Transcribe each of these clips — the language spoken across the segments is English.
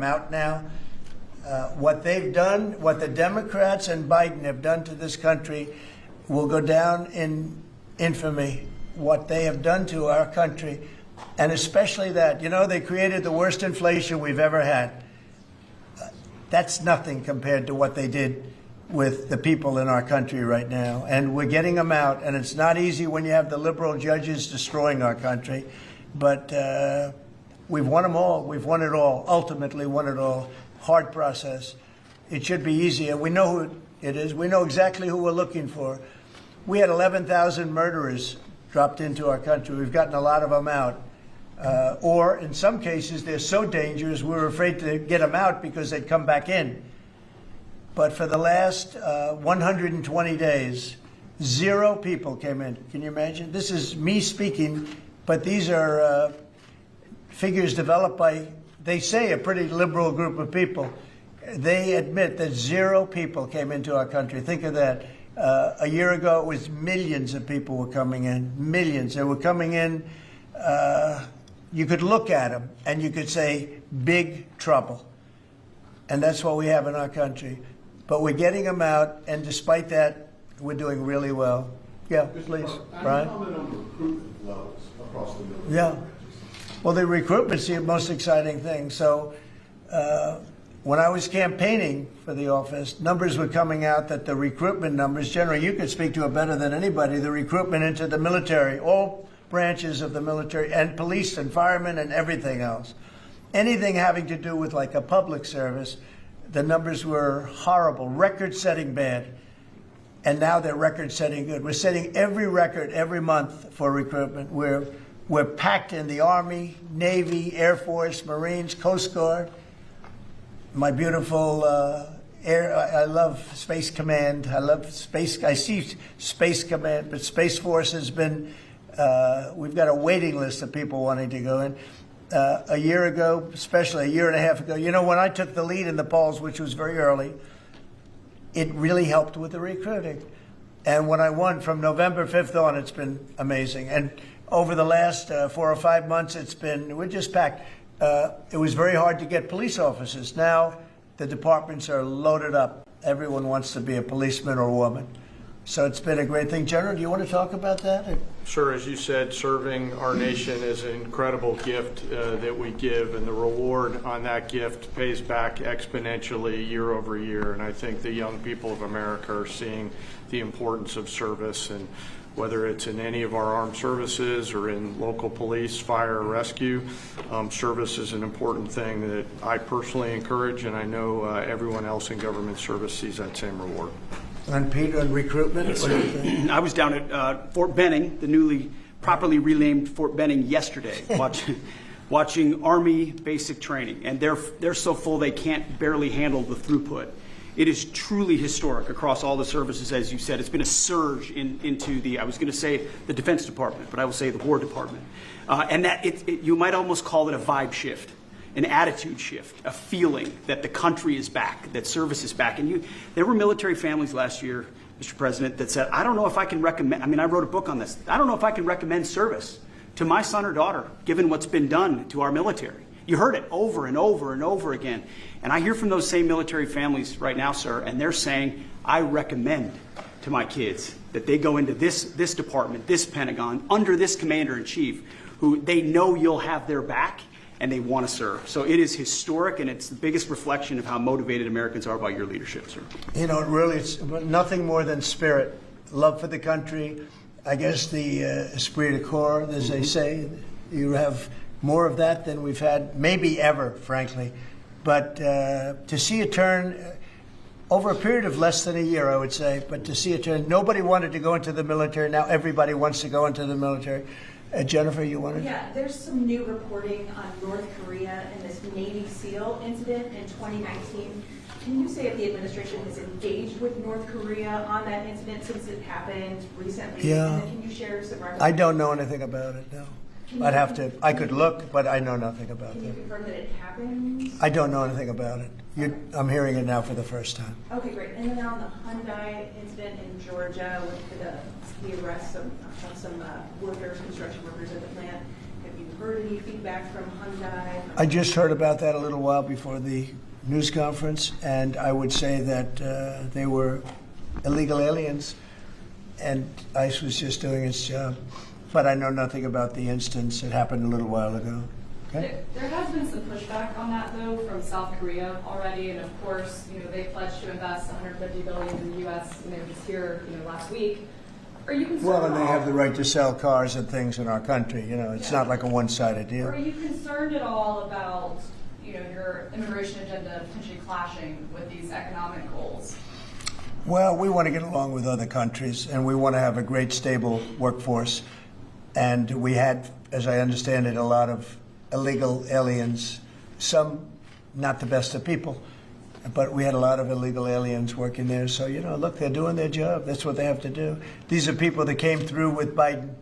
out now. What they've done, what the Democrats and Biden have done to this country will go down in infamy. What they have done to our country, and especially that, they created the worst inflation we've ever had. That's nothing compared to what they did with the people in our country right now. And we're getting them out, and it's not easy when you have the liberal judges destroying our country. But we've won them all. We've won it all, ultimately won it all. Hard process. It should be easier. We know who it is. We know exactly who we're looking for. We had 11,000 murderers dropped into our country. We've gotten a lot of them out. Or in some cases, they're so dangerous, we were afraid to get them out because they'd come back in. But for the last 120 days, 0 people came in. Can you imagine? This is me speaking, but these are figures developed by, they say, a pretty liberal group of people. They admit that 0 people came into our country. Think of that. A year ago, it was millions of people were coming in. Millions. They were coming in. You could look at them and you could say, big trouble. And that's what we have in our country. But we're getting them out, and despite that, we're doing really well. Yeah, please, Brian. Comment on recruitment levels across the military. Yeah. Well, the recruitment's the most exciting thing. So when I was campaigning for the office, numbers were coming out that the recruitment numbers, generally, you could speak to it better than anybody, the recruitment into the military, all branches of the military, and police and firemen and everything else. Anything having to do with like a public service, the numbers were horrible, record-setting bad. And now they're record-setting good. We're setting every record every month for recruitment. We're packed in the Army, Navy, Air Force, Marines, Coast Guard. My beautiful I love Space Command. I see Space Command, but Space Force has been, we've got a waiting list of people wanting to go in. A year ago, especially a year and a half ago, when I took the lead in the polls, which was very early, it really helped with the recruiting. And when I won from November 5th on, it's been amazing. And over the last 4 or 5 months, we're just packed. It was very hard to get police officers. Now the departments are loaded up. Everyone wants to be a policeman or a woman. So it's been a great thing. General, do you want to talk about that? Sure. As you said, serving our nation is an incredible gift that we give, and the reward on that gift pays back exponentially year over year. And I think the young people of America are seeing the importance of service, and whether it's in any of our armed services or in local police, fire, or rescue, service is an important thing that I personally encourage, and I know everyone else in government service sees that same reward. And Peter, on recruitment? Yes, I was down at Fort Benning, the newly properly renamed Fort Benning, yesterday, watching Army basic training, and they're so full they can't barely handle the throughput. It is truly historic across all the services, as you said. It's been a surge into the, I was going to say the Defense Department, but I will say the War Department, and that you might almost call it a vibe shift. An attitude shift, a feeling that the country is back, that service is back. And there were military families last year, Mr. President, that said, I don't know if I can recommend, I wrote a book on this. I don't know if I can recommend service to my son or daughter, given what's been done to our military. You heard it over and over and over again. And I hear from those same military families right now, sir, and they're saying, I recommend to my kids that they go into this department, this Pentagon, under this commander-in-chief, who they know you'll have their back, and they want to serve. So it is historic, and it's the biggest reflection of how motivated Americans are by your leadership, sir. Really, it's nothing more than spirit, love for the country. I guess the esprit de corps, as they say, you have more of that than we've had maybe ever, frankly. But to see a turn over a period of less than a year, I would say, but to see a turn, nobody wanted to go into the military. Now everybody wants to go into the military. Jennifer, you wanted? Yeah, there's some new reporting on North Korea and this Navy SEAL incident in 2019. Can you say if the administration has engaged with North Korea on that incident since it happened recently? Yeah. And then can you share some records? I don't know anything about it, no. I'd have to, I could look, but I know nothing about it. Can you confirm that it happened? I don't know anything about it. I'm hearing it now for the first time. Okay, great. And then on the Hyundai incident in Georgia with the arrest of some workers, construction workers at the plant, have you heard any feedback from Hyundai? I just heard about that a little while before the news conference, and I would say that they were illegal aliens, and ICE was just doing its job. But I know nothing about the instance. It happened a little while ago. Okay? There has been some pushback on that, though, from South Korea already, and of course, they pledged to invest $150 billion in the U.S. Just here, last week. Are you concerned? Well, and they have the right to sell cars and things in our country. It's not like a one-sided deal. Are you concerned at all about your immigration agenda potentially clashing with these economic goals? Well, we want to get along with other countries, and we want to have a great, stable workforce. And we had, as I understand it, a lot of illegal aliens, some not the best of people, but we had a lot of illegal aliens working there. So, look, they're doing their job. That's what they have to do. These are people that came through with Biden.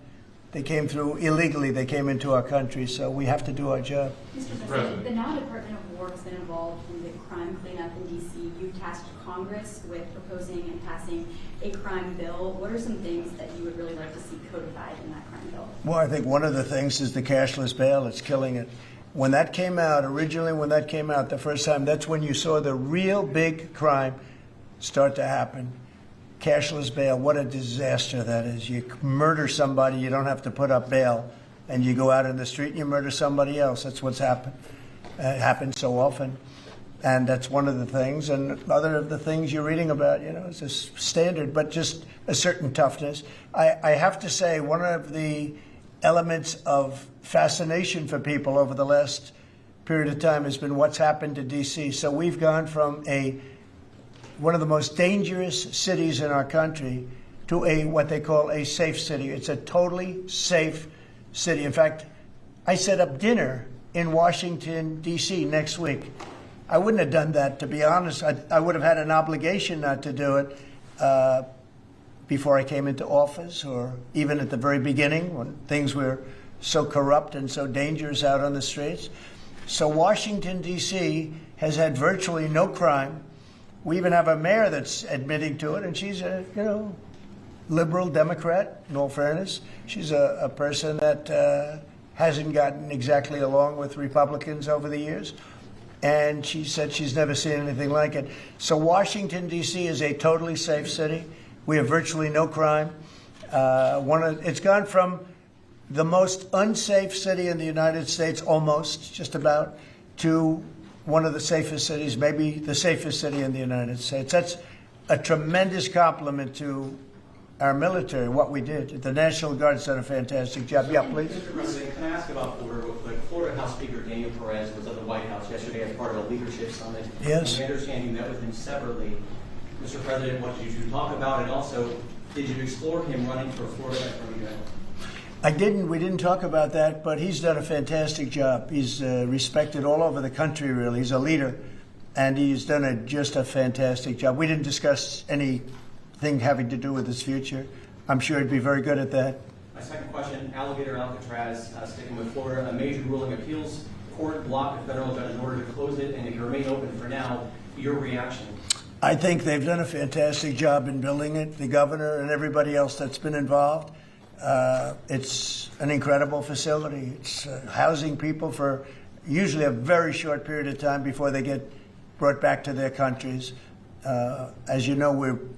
They came through illegally. They came into our country. So we have to do our job. Mr. President, the now Department of War has been involved in the crime cleanup in D.C. You tasked Congress with proposing and passing a crime bill. What are some things that you would really like to see codified in that crime bill? Well, I think one of the things is the cashless bail. It's killing it. When that came out, the first time, that's when you saw the real big crime start to happen. Cashless bail, what a disaster that is. You murder somebody, you don't have to put up bail, and you go out in the street and you murder somebody else. That's what's happened. It happens so often. And that's one of the things. And other of the things you're reading about, it's a standard, but just a certain toughness. I have to say, one of the elements of fascination for people over the last period of time has been what's happened to D.C. So we've gone from one of the most dangerous cities in our country to what they call a safe city. It's a totally safe city. In fact, I set up dinner in Washington, D.C. next week. I wouldn't have done that, to be honest. I would have had an obligation not to do it before I came into office, or even at the very beginning when things were so corrupt and so dangerous out on the streets. So Washington, D.C. has had virtually no crime. We even have a mayor that's admitting to it, and she's a, liberal Democrat, in all fairness. She's a person that hasn't gotten exactly along with Republicans over the years. And she said she's never seen anything like it. So Washington, D.C. is a totally safe city. We have virtually no crime. It's gone from the most unsafe city in the United States, almost, just about, to one of the safest cities, maybe the safest city in the United States. That's a tremendous compliment to our military, what we did. The National Guard's done a fantastic job. Yeah, please. Mr. President, can I ask about Florida real quick? Florida House Speaker Daniel Perez was at the White House yesterday as part of a leadership summit. Yes. And we understand you met with him separately. Mr. President, what did you talk about? And also, did you explore him running for Florida Attorney General? I didn't. We didn't talk about that, but he's done a fantastic job. He's respected all over the country, really. He's a leader, and he's done just a fantastic job. We didn't discuss anything having to do with his future. I'm sure he'd be very good at that. My second question, Alligator Alcatraz, sticking with Florida, a major ruling appeals court blocked a federal judge in order to close it and it can remain open for now. Your reaction? I think they've done a fantastic job in building it, the governor and everybody else that's been involved. It's an incredible facility. It's housing people for usually a very short period of time before they get brought back to their countries. As you know,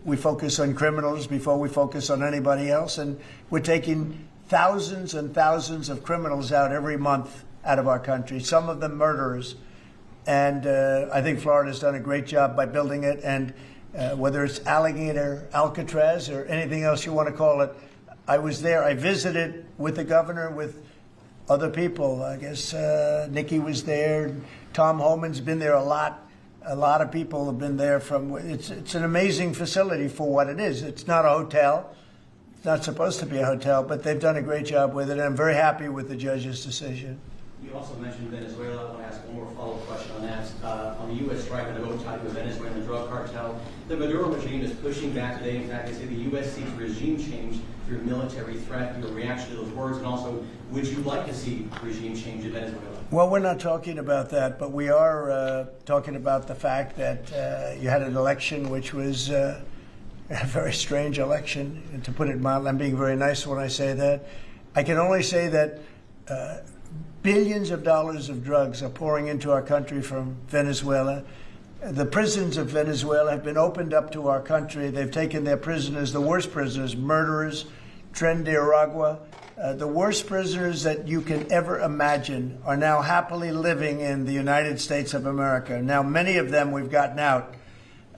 we focus on criminals before we focus on anybody else, and we're taking thousands and thousands of criminals out every month out of our country, some of them murderers. And I think Florida's done a great job by building it, and whether it's Alligator Alcatraz or anything else you want to call it, I was there. I visited with the governor, with other people. I guess Nikki was there. Tom Homan's been there a lot. A lot of people have been there. It's an amazing facility for what it is. It's not a hotel. It's not supposed to be a hotel, but they've done a great job with it. And I'm very happy with the judge's decision. You also mentioned Venezuela. I want to ask one more follow-up question on that. On the U.S. strike on the boat tied to a Venezuelan drug cartel, the Maduro regime is pushing back today. In fact, they say the U.S. seeks regime change through military threat. Your reaction to those words, and also, would you like to see regime change in Venezuela? Well, we're not talking about that, but we are talking about the fact that you had an election which was a very strange election, and to put it mildly. I'm being very nice when I say that. I can only say that Billions of dollars of drugs are pouring into our country from Venezuela. The prisons of Venezuela have been opened up to our country. They've taken their prisoners, the worst prisoners, murderers, Tren de Aragua. The worst prisoners that you can ever imagine are now happily living in the United States of America. Now, many of them we've gotten out.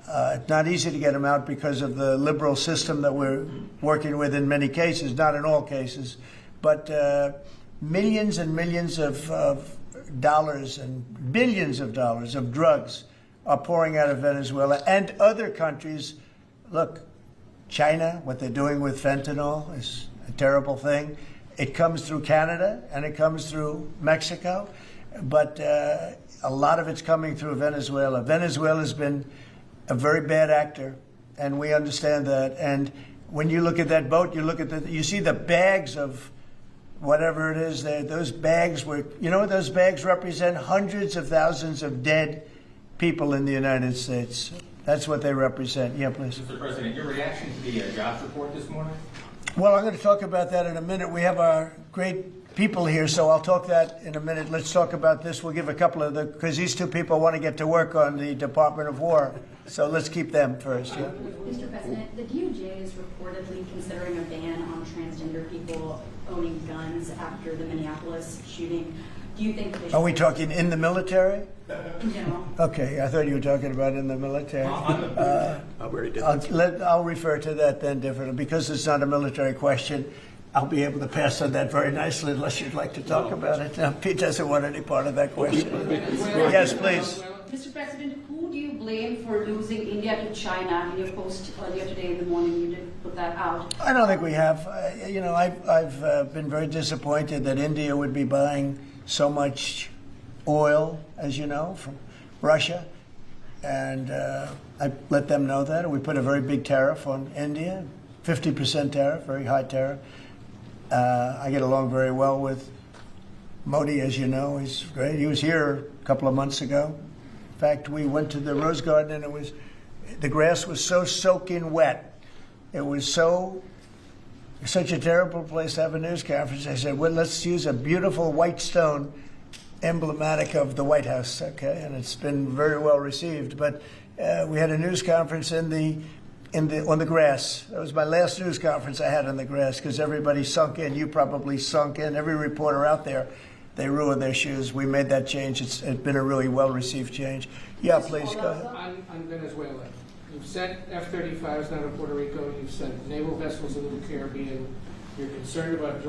It's not easy to get them out because of the liberal system that we're working with in many cases, not in all cases. But millions and millions of dollars and billions of dollars of drugs are pouring out of Venezuela and other countries. Look, China, what they're doing with fentanyl is a terrible thing. It comes through Canada and it comes through Mexico, but a lot of it's coming through Venezuela. Venezuela's been a very bad actor, and we understand that. And when you look at that boat, you see the bags of whatever it is there. Those bags those bags represent hundreds of thousands of dead people in the United States. That's what they represent. Yeah, please. Mr. President, your reaction to the jobs report this morning? Well, I'm going to talk about that in a minute. We have our great people here, so I'll talk that in a minute. Let's talk about this. We'll give a couple of because these two people want to get to work on the Department of War. So let's keep them first. Yeah. Mr. President, the DOJ is reportedly considering a ban on transgender people owning guns after the Minneapolis shooting. Do you think that Are we talking in the military? in general? Okay, I thought you were talking about in the military. Very different. I'll refer to that then differently. Because it's not a military question, I'll be able to pass on that very nicely unless you'd like to talk about it. No, Pete doesn't want any part of that question. Yes, please. Mr. President, who do you blame for losing India to China? In your post earlier today in the morning, you did put that out. I don't think we have. I've been very disappointed that India would be buying so much oil, as you know, from Russia. And I let them know that. And we put a very big tariff on India, 50% tariff, very high tariff. I get along very well with Modi, as you know. He's great. He was here a couple of months ago. In fact, we went to the Rose Garden, and the grass was so soaking wet. It was such a terrible place to have a news conference. I said, well, let's use a beautiful white stone emblematic of the White House, okay? And it's been very well received. But we had a news conference on the grass. That was my last news conference I had on the grass because everybody sunk in. You probably sunk in. Every reporter out there, they ruined their shoes. We made that change. It's been a really well-received change. Yeah, please, go ahead. On Venezuela. You've sent F-35s down to Puerto Rico. You've sent naval vessels into the Caribbean. You're concerned about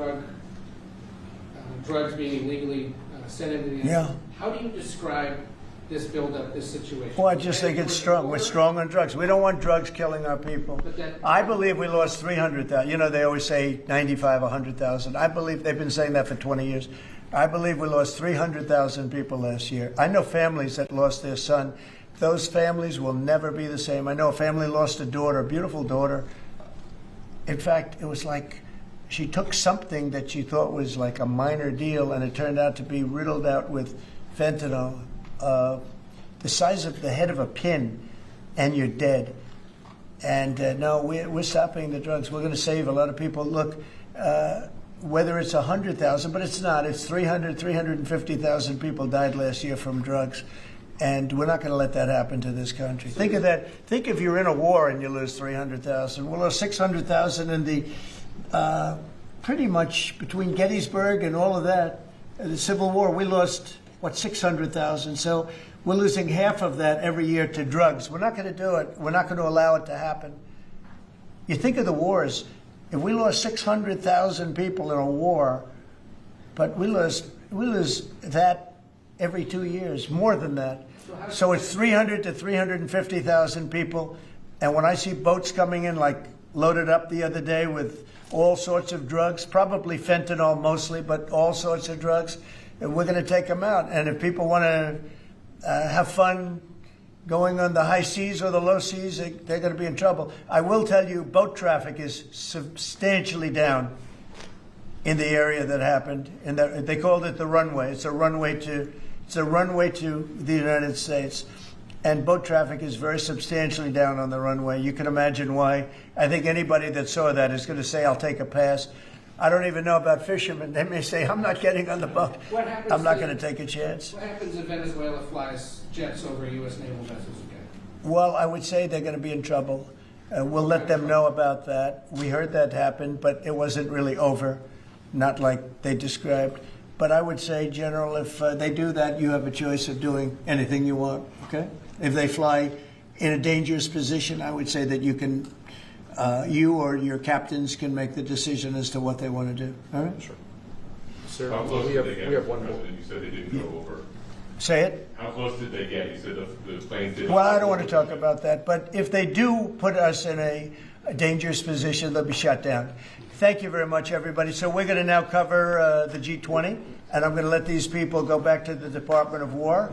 drugs being illegally sent into the United States. How do you describe this buildup, this situation? Well, I just think it's strong. We're strong on drugs. We don't want drugs killing our people. I believe we lost 300,000. You know, they always say 95, 100,000. I believe they've been saying that for 20 years. I believe we lost 300,000 people last year. I know families that lost their son. Those families will never be the same. I know a family lost a daughter, a beautiful daughter. In fact, it was like she took something that she thought was like a minor deal, and it turned out to be riddled out with fentanyl, the size of the head of a pin, and you're dead. And no, we're stopping the drugs. We're going to save a lot of people. Look, whether it's 100,000, but it's not. It's 350,000 people died last year from drugs. And we're not going to let that happen to this country. Think of that. Think if you're in a war and you lose 300,000. We'll lose 600,000 in the, pretty much between Gettysburg and all of that, the Civil War, we lost, 600,000. So we're losing half of that every year to drugs. We're not going to do it. We're not going to allow it to happen. You think of the wars. If we lost 600,000 people in a war, but we lose that every 2 years, more than that. So it's 300 to 350,000 people. And when I see boats coming in, like loaded up the other day with all sorts of drugs, probably fentanyl mostly, but all sorts of drugs, and we're going to take them out. And if people want to have fun going on the high seas or the low seas, they're going to be in trouble. I will tell you, boat traffic is substantially down in the area that happened. And they called it the runway. It's a runway to the United States. And boat traffic is very substantially down on the runway. You can imagine why. I think anybody that saw that is going to say, I'll take a pass. I don't even know about fishermen. They may say, I'm not getting on the boat. What happens I'm not to- going to take a chance. What happens if Venezuela flies jets over U.S. naval vessels again? Well, I would say they're going to be in trouble. We'll let them know about that. We heard that happen, but it wasn't really over, not like they described. But I would say, General, if they do that, you have a choice of doing anything you want, okay? If they fly in a dangerous position, I would say that you can, you or your captains can make the decision as to what they want to do, all right? Sure. Sir, How close we did have they get, we have Mr. one more. President? You said they didn't go over. Say it. How close did they get? You said the planes didn't. Well, I don't want to talk about that, but if they do put us in a dangerous position, they'll be shut down. Thank you very much, everybody. So we're going to now cover the G20, and I'm going to let these people go back to the Department of War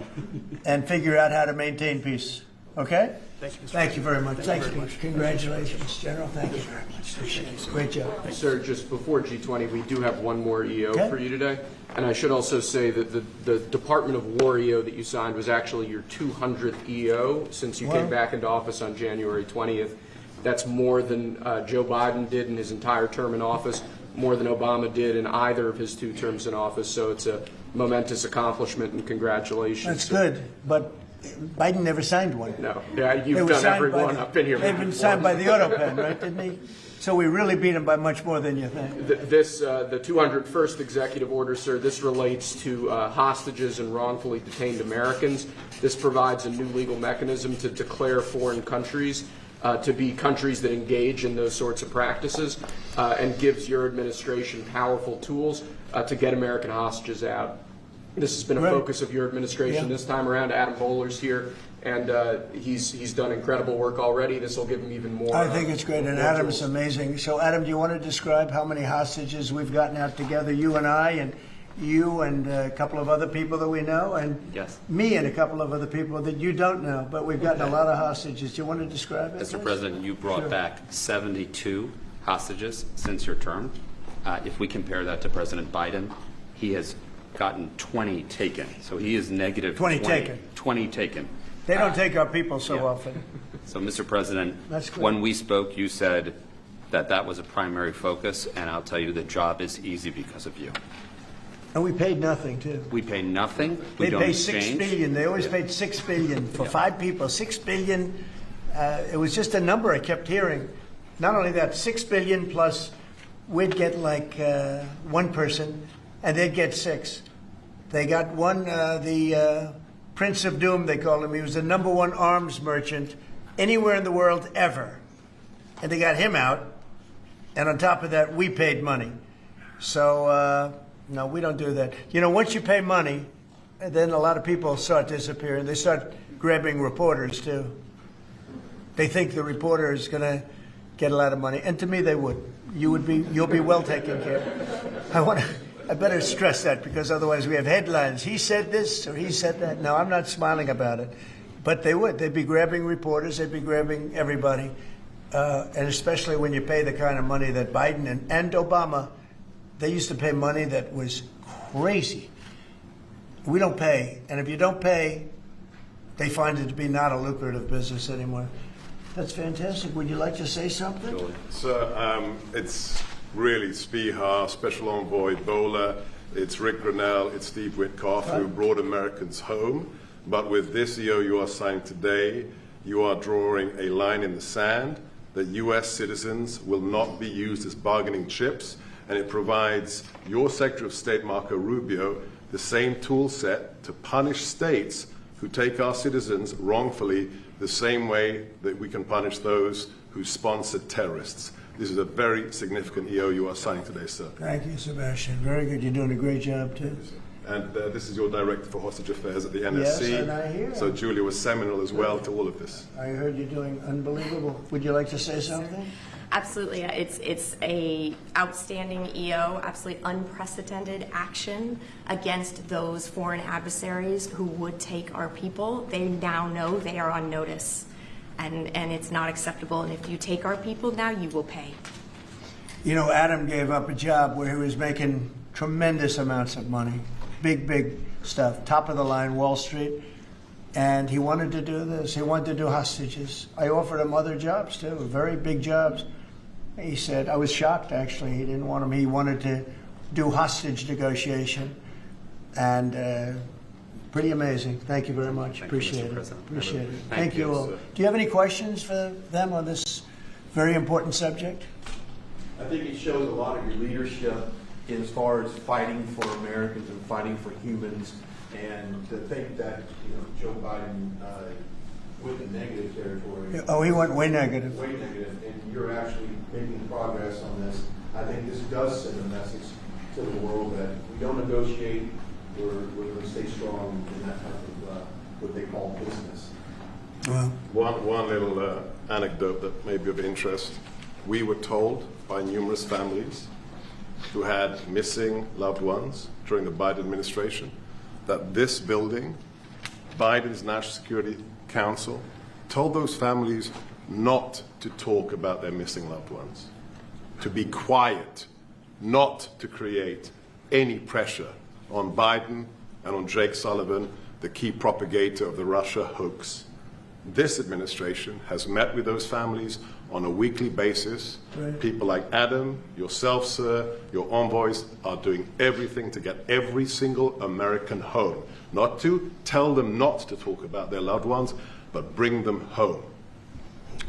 and figure out how to maintain peace. Okay? Thank you very much. Thank you very much. Congratulations, General. Thank you very much. Appreciate it. Great job. Sir, just before G20, we do have one more EO Okay. for you today. And I should also say that the Department of War EO that you signed was actually your 200th EO since you Wow. came back into office on January 20th. That's more than Joe Biden did in his entire term in office, more than Obama did in either of his 2 terms in office. So it's a momentous accomplishment, and congratulations. That's good, but Biden never signed one. No, yeah, They you've were done signed every by one the- up in here. They've been signed by the Autopen, right, didn't he? So we really beat him by much more than you think. The 201st executive order, sir, this relates to hostages and wrongfully detained Americans. This provides a new legal mechanism to declare foreign countries to be countries that engage in those sorts of practices and gives your administration powerful tools to get American hostages out. This has been a Right. focus of your administration Yeah. this time around. Adam Bowler's here, and he's done incredible work already. This will give him even more. I think it's great, and more Adam's tools. amazing. So, Adam, do you want to describe how many hostages we've gotten out together, you and I, and you and a couple of other people that we know, and Yes. me and a couple of other people that you don't know, but we've gotten a lot of hostages. Do you want to describe it? Mr. please? President, you brought Sure. back 72 hostages since your term. If we compare that to President Biden, he has gotten 20 taken. So he is negative 20 taken. 20 taken. They don't take our people so Yeah. often. So, Mr. President, That's good. when we spoke, you said that that was a primary focus, and I'll tell you the job is easy because of you. And we paid nothing, too. We pay nothing. We They don't pay exchange. $6 billion. They always paid $6 billion for 5 people. $6 billion. It was just a number I kept hearing. Not only that, $6 billion plus we'd get like 1 person, and they'd get 6. They got one, the Prince of Doom, they called him. He was the #1 arms merchant anywhere in the world ever. And they got him out. And on top of that, we paid money. So, no, we don't do that. You know, once you pay money, then a lot of people start disappearing. They start grabbing reporters, too. They think the reporter is going to get a lot of money. And to me, they would. You'll be well taken care of. I better stress that, because otherwise we have headlines. He said this or he said that. No, I'm not smiling about it. But they would. They'd be grabbing reporters. They'd be grabbing everybody. And especially when you pay the kind of money that Biden and Obama, they used to pay money that was crazy. We don't pay. And if you don't pay, they find it to be not a lucrative business anymore. That's fantastic. Would you like to say something? So it's really Spihar, Special Envoy Bowler, it's Rick Grinnell, it's Steve Witkoff who brought Americans home. But with this EO you are signing today, you are drawing a line in the sand that U.S. citizens will not be used as bargaining chips, and it provides your Secretary of State, Marco Rubio, the same tool set to punish states who take our citizens wrongfully the same way that we can punish those who sponsor terrorists. This is a very significant EO you are signing today, sir. Thank you, Sebastian. Very good. You're doing a great job, too. And this is your Director for Hostage Affairs at the NSC. Yes, and I hear. So Julia was seminal as well to all of this. I heard you're doing unbelievable. Would you like to say something? Absolutely. It's a outstanding EO, absolutely unprecedented action against those foreign adversaries who would take our people. They now know they are on notice, and it's not acceptable. And if you take our people now, you will pay. You know, Adam gave up a job where he was making tremendous amounts of money, big stuff, top of the line, Wall Street, and he wanted to do this. He wanted to do hostages. I offered him other jobs too, very big jobs. He said, I was shocked actually. He didn't want him. He wanted to do hostage negotiation, and pretty amazing. Thank you very much. Appreciate it. Appreciate it. Thank you all. Do you have any questions for them on this very important subject? I think it shows a lot of your leadership as far as fighting for Americans and fighting for humans, and to think that Joe Biden went in negative territory. Oh, he went way negative. Way negative, and you're actually making progress on this. I think this does send a message to the world that we don't negotiate. We're going to stay strong in that type of what they call business. Well, one little anecdote that may be of interest. We were told by numerous families who had missing loved ones during the Biden administration that this building, Biden's National Security Council, told those families not to talk about their missing loved ones, to be quiet, not to create any pressure on Biden and on Jake Sullivan, the key propagator of the Russia hoax. This administration has met with those families on a weekly basis. Right. People like Adam, yourself, sir, your envoys are doing everything to get every single American home. Not to tell them not to talk about their loved ones, but bring them home.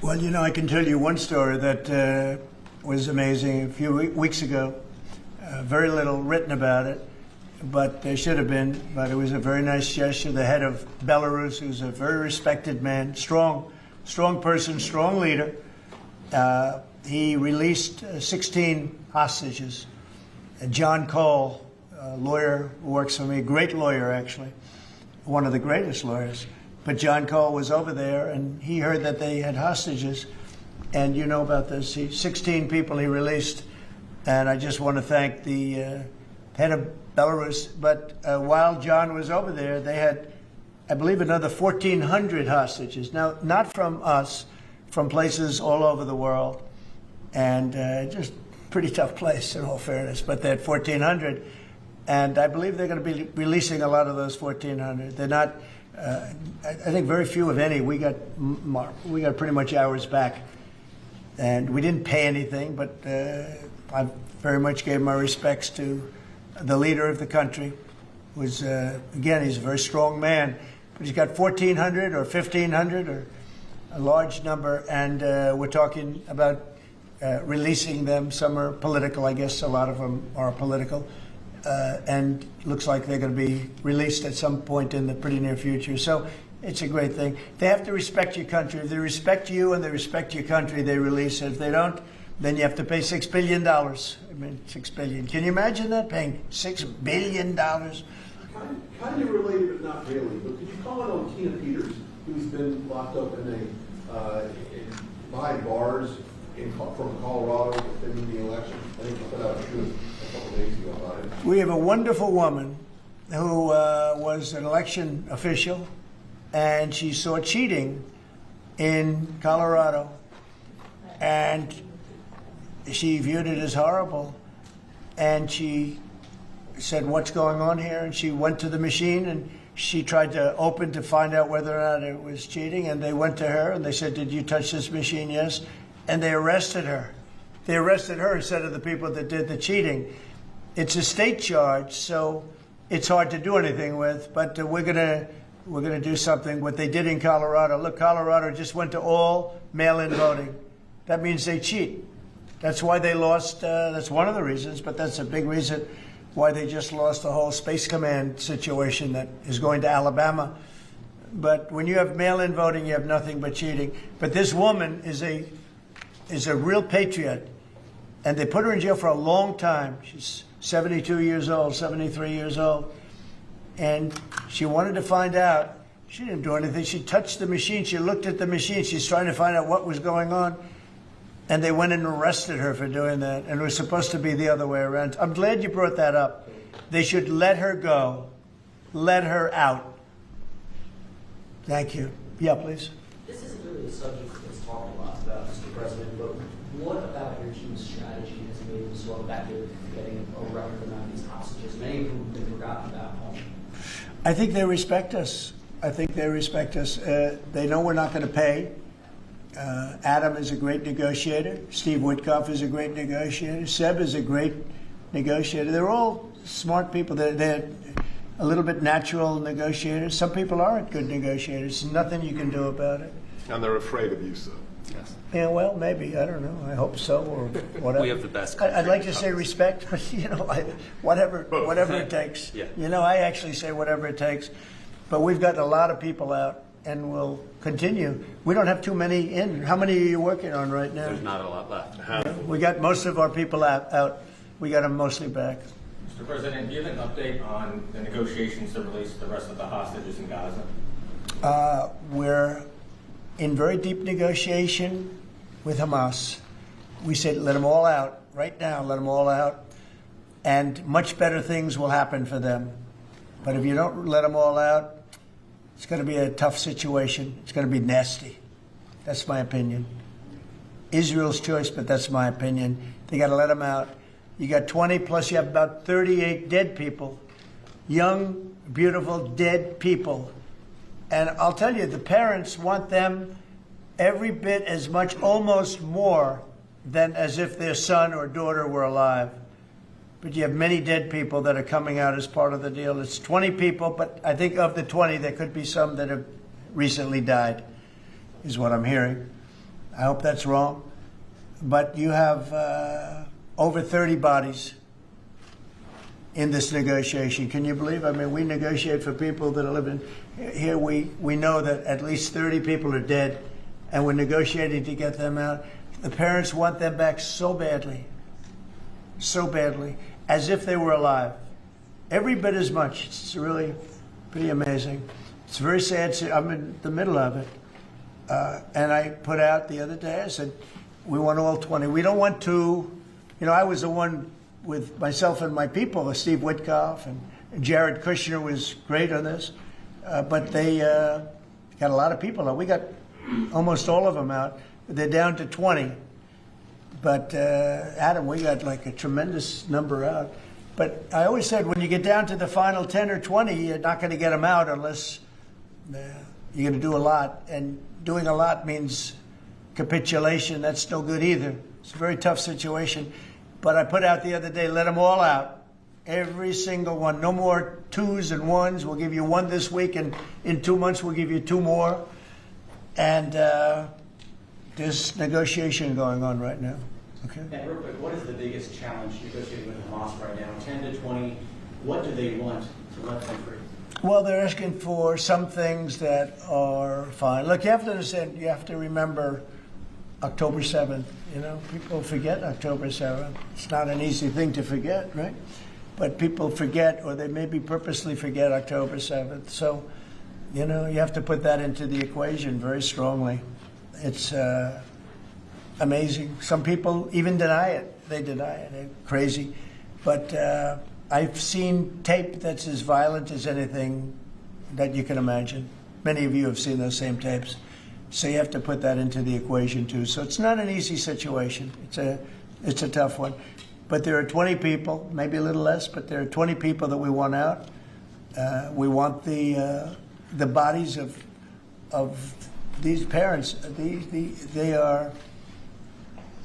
Well, I can tell you one story that was amazing. A few weeks ago, very little written about it, but there should have been. But it was a very nice gesture. The head of Belarus, who's a very respected man, strong person, strong leader, he released 16 hostages. John Cole, a lawyer who works for me, great lawyer actually, one of the greatest lawyers. But John Cole was over there, and he heard that they had hostages. And you know about this. 16 people he released. And I just want to thank the head of Belarus. But while John was over there, they had, I believe, another 1,400 hostages. Now, not from us, from places all over the world. And just pretty tough place, in all fairness. But they had 1,400. And I believe they're going to be releasing a lot of those 1,400. They're not... I think very few, if any. We got pretty much ours back, and we didn't pay anything. But I very much gave my respects to the leader of the country. Was again, he's a very strong man, but he's got 1,400 or 1,500 or a large number, and we're talking about releasing them. Some are political, I guess. A lot of them are political. And looks like they're going to be released at some point in the pretty near future. So it's a great thing. They have to respect your country. If they respect you and they respect your country, they release it. If they don't, then you have to pay $6 billion. I mean, $6 billion. Can you imagine that, paying $6 billion? Kind of related, but not really. But could you comment on Tina Peters, who's been locked up behind bars from Colorado within the election? I think you put out a truth a couple days ago about it. We have a wonderful woman who was an election official, and she saw cheating in Colorado, and she viewed it as horrible, and she said, what's going on here? And she went to the machine, and she tried to open to find out whether or not it was cheating, and they went to her, and they said, did you touch this machine? Yes. And they arrested her. They arrested her instead of the people that did the cheating. It's a state charge, so it's hard to do anything with, but we're gonna do something. What they did in Colorado, look, Colorado just went to all mail-in voting. That means they cheat. That's why they lost, that's one of the reasons, but that's a big reason why they just lost the whole Space Command situation that is going to Alabama. But when you have mail-in voting, you have nothing but cheating. But this woman is a real patriot, and they put her in jail for a long time. She's 72 years old, 73 years old, and she wanted to find out. She didn't do anything. She touched the machine. She looked at the machine. She's trying to find out what was going on, and they went and arrested her for doing that, and it was supposed to be the other way around. I'm glad you brought that up. They should let her go, let her out. Thank you. Yeah, please. This isn't really a subject that's talked a lot about, Mr. President, but what about your team's strategy has made them so effective getting a record amount of these hostages, many of whom have been forgotten about home? I think they respect us. I think they respect us. They know we're not going to pay. Adam is a great negotiator. Steve Witkoff is a great negotiator. Seb is a great negotiator. They're all smart people. They're a little bit natural negotiators. Some people aren't good negotiators. Nothing you can do about it. And they're afraid of you, sir. Yes. Yeah, well, maybe. I don't know. I hope so, or whatever. We have the best I'd like to country. say respect, but whatever it takes. Yeah. I actually say whatever it takes. But we've gotten a lot of people out, and we'll continue. We don't have too many in. How many are you working on right now? There's not a lot left. We got most of our people out. We got them mostly back. Mr. President, do you have an update on the negotiations to release the rest of the hostages in Gaza? We're in very deep negotiation with Hamas. We said let them all out right now, let them all out, and much better things will happen for them. But if you don't let them all out, it's going to be a tough situation. It's going to be nasty. That's my opinion. Israel's choice, but that's my opinion. They got to let them out. You got 20 plus you have about 38 dead people, young, beautiful, dead people. And I'll tell you, the parents want them every bit as much, almost more, than as if their son or daughter were alive. But you have many dead people that are coming out as part of the deal. It's 20 people, but I think of the 20, there could be some that have recently died, is what I'm hearing. I hope that's wrong. But you have over 30 bodies in this negotiation. Can you believe? I mean, we negotiate for people that are living here. We know that at least 30 people are dead, and we're negotiating to get them out. The parents want them back so badly, as if they were alive. Every bit as much. It's really pretty amazing. It's very sad. I'm in the middle of it. And I put out the other day, I said, we want all 20. We don't want two. I was the one with myself and my people, Steve Witkoff, and Jared Kushner was great on this. But they got a lot of people out. We got almost all of them out. They're down to 20. But Adam, we got like a tremendous number out. But I always said when you get down to the final 10 or 20, you're not going to get them out unless you're going to do a lot. And doing a lot means capitulation. That's no good either. It's a very tough situation. But I put out the other day, let them all out. Every single one. No more twos and ones. We'll give you one this week, and in 2 months we'll give you two more. And there's negotiation going on right now. Okay. And real quick, what is the biggest challenge negotiating with Hamas right now? 10 to 20, what do they want to let them free? Well, they're asking for some things that are fine. Look, you have to understand, you have to remember October 7th. People forget October 7th. It's not an easy thing to forget, right? But people forget, or they maybe purposely forget October 7th. So, you have to put that into the equation very strongly. It's amazing. Some people even deny it. They deny it. They're crazy. But I've seen tape that's as violent as anything that you can imagine. Many of you have seen those same tapes. So you have to put that into the equation too. So it's not an easy situation. It's a tough one. But there are 20 people, maybe a little less, but there are 20 people that we want out. We want the bodies of these parents. They are.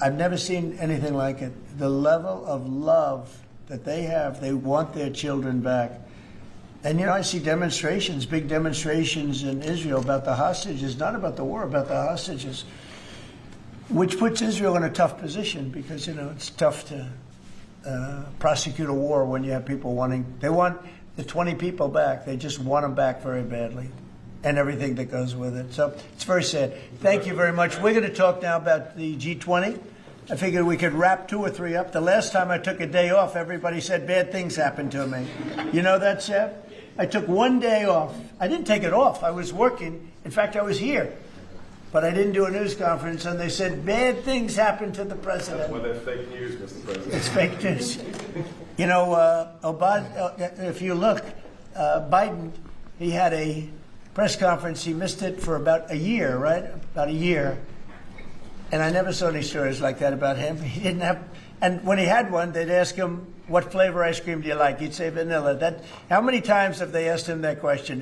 I've never seen anything like it. The level of love that they have. They want their children back. And, I see demonstrations, big demonstrations in Israel about the hostages, not about the war, about the hostages, which puts Israel in a tough position because, it's tough to prosecute a war when you have people they want the 20 people back. They just want them back very badly and everything that goes with it. So it's very sad. Thank you very much. We're going to talk now about the G20. I figured we could wrap 2 or 3 up. The last time I took a day off, everybody said bad things happened to me. You know that, Seth? I took 1 day off. I didn't take it off. I was working. In fact, I was here. But I didn't do a news conference, and they said bad things happened to the president. That's why they're fake news, Mr. President. It's fake news. If you look, Biden, he had a press conference. He missed it for about a year, right? About a year. And I never saw any stories like that about him. He didn't have, and when he had one, they'd ask him, what flavor ice cream do you like? He'd say vanilla. How many times have they asked him that question?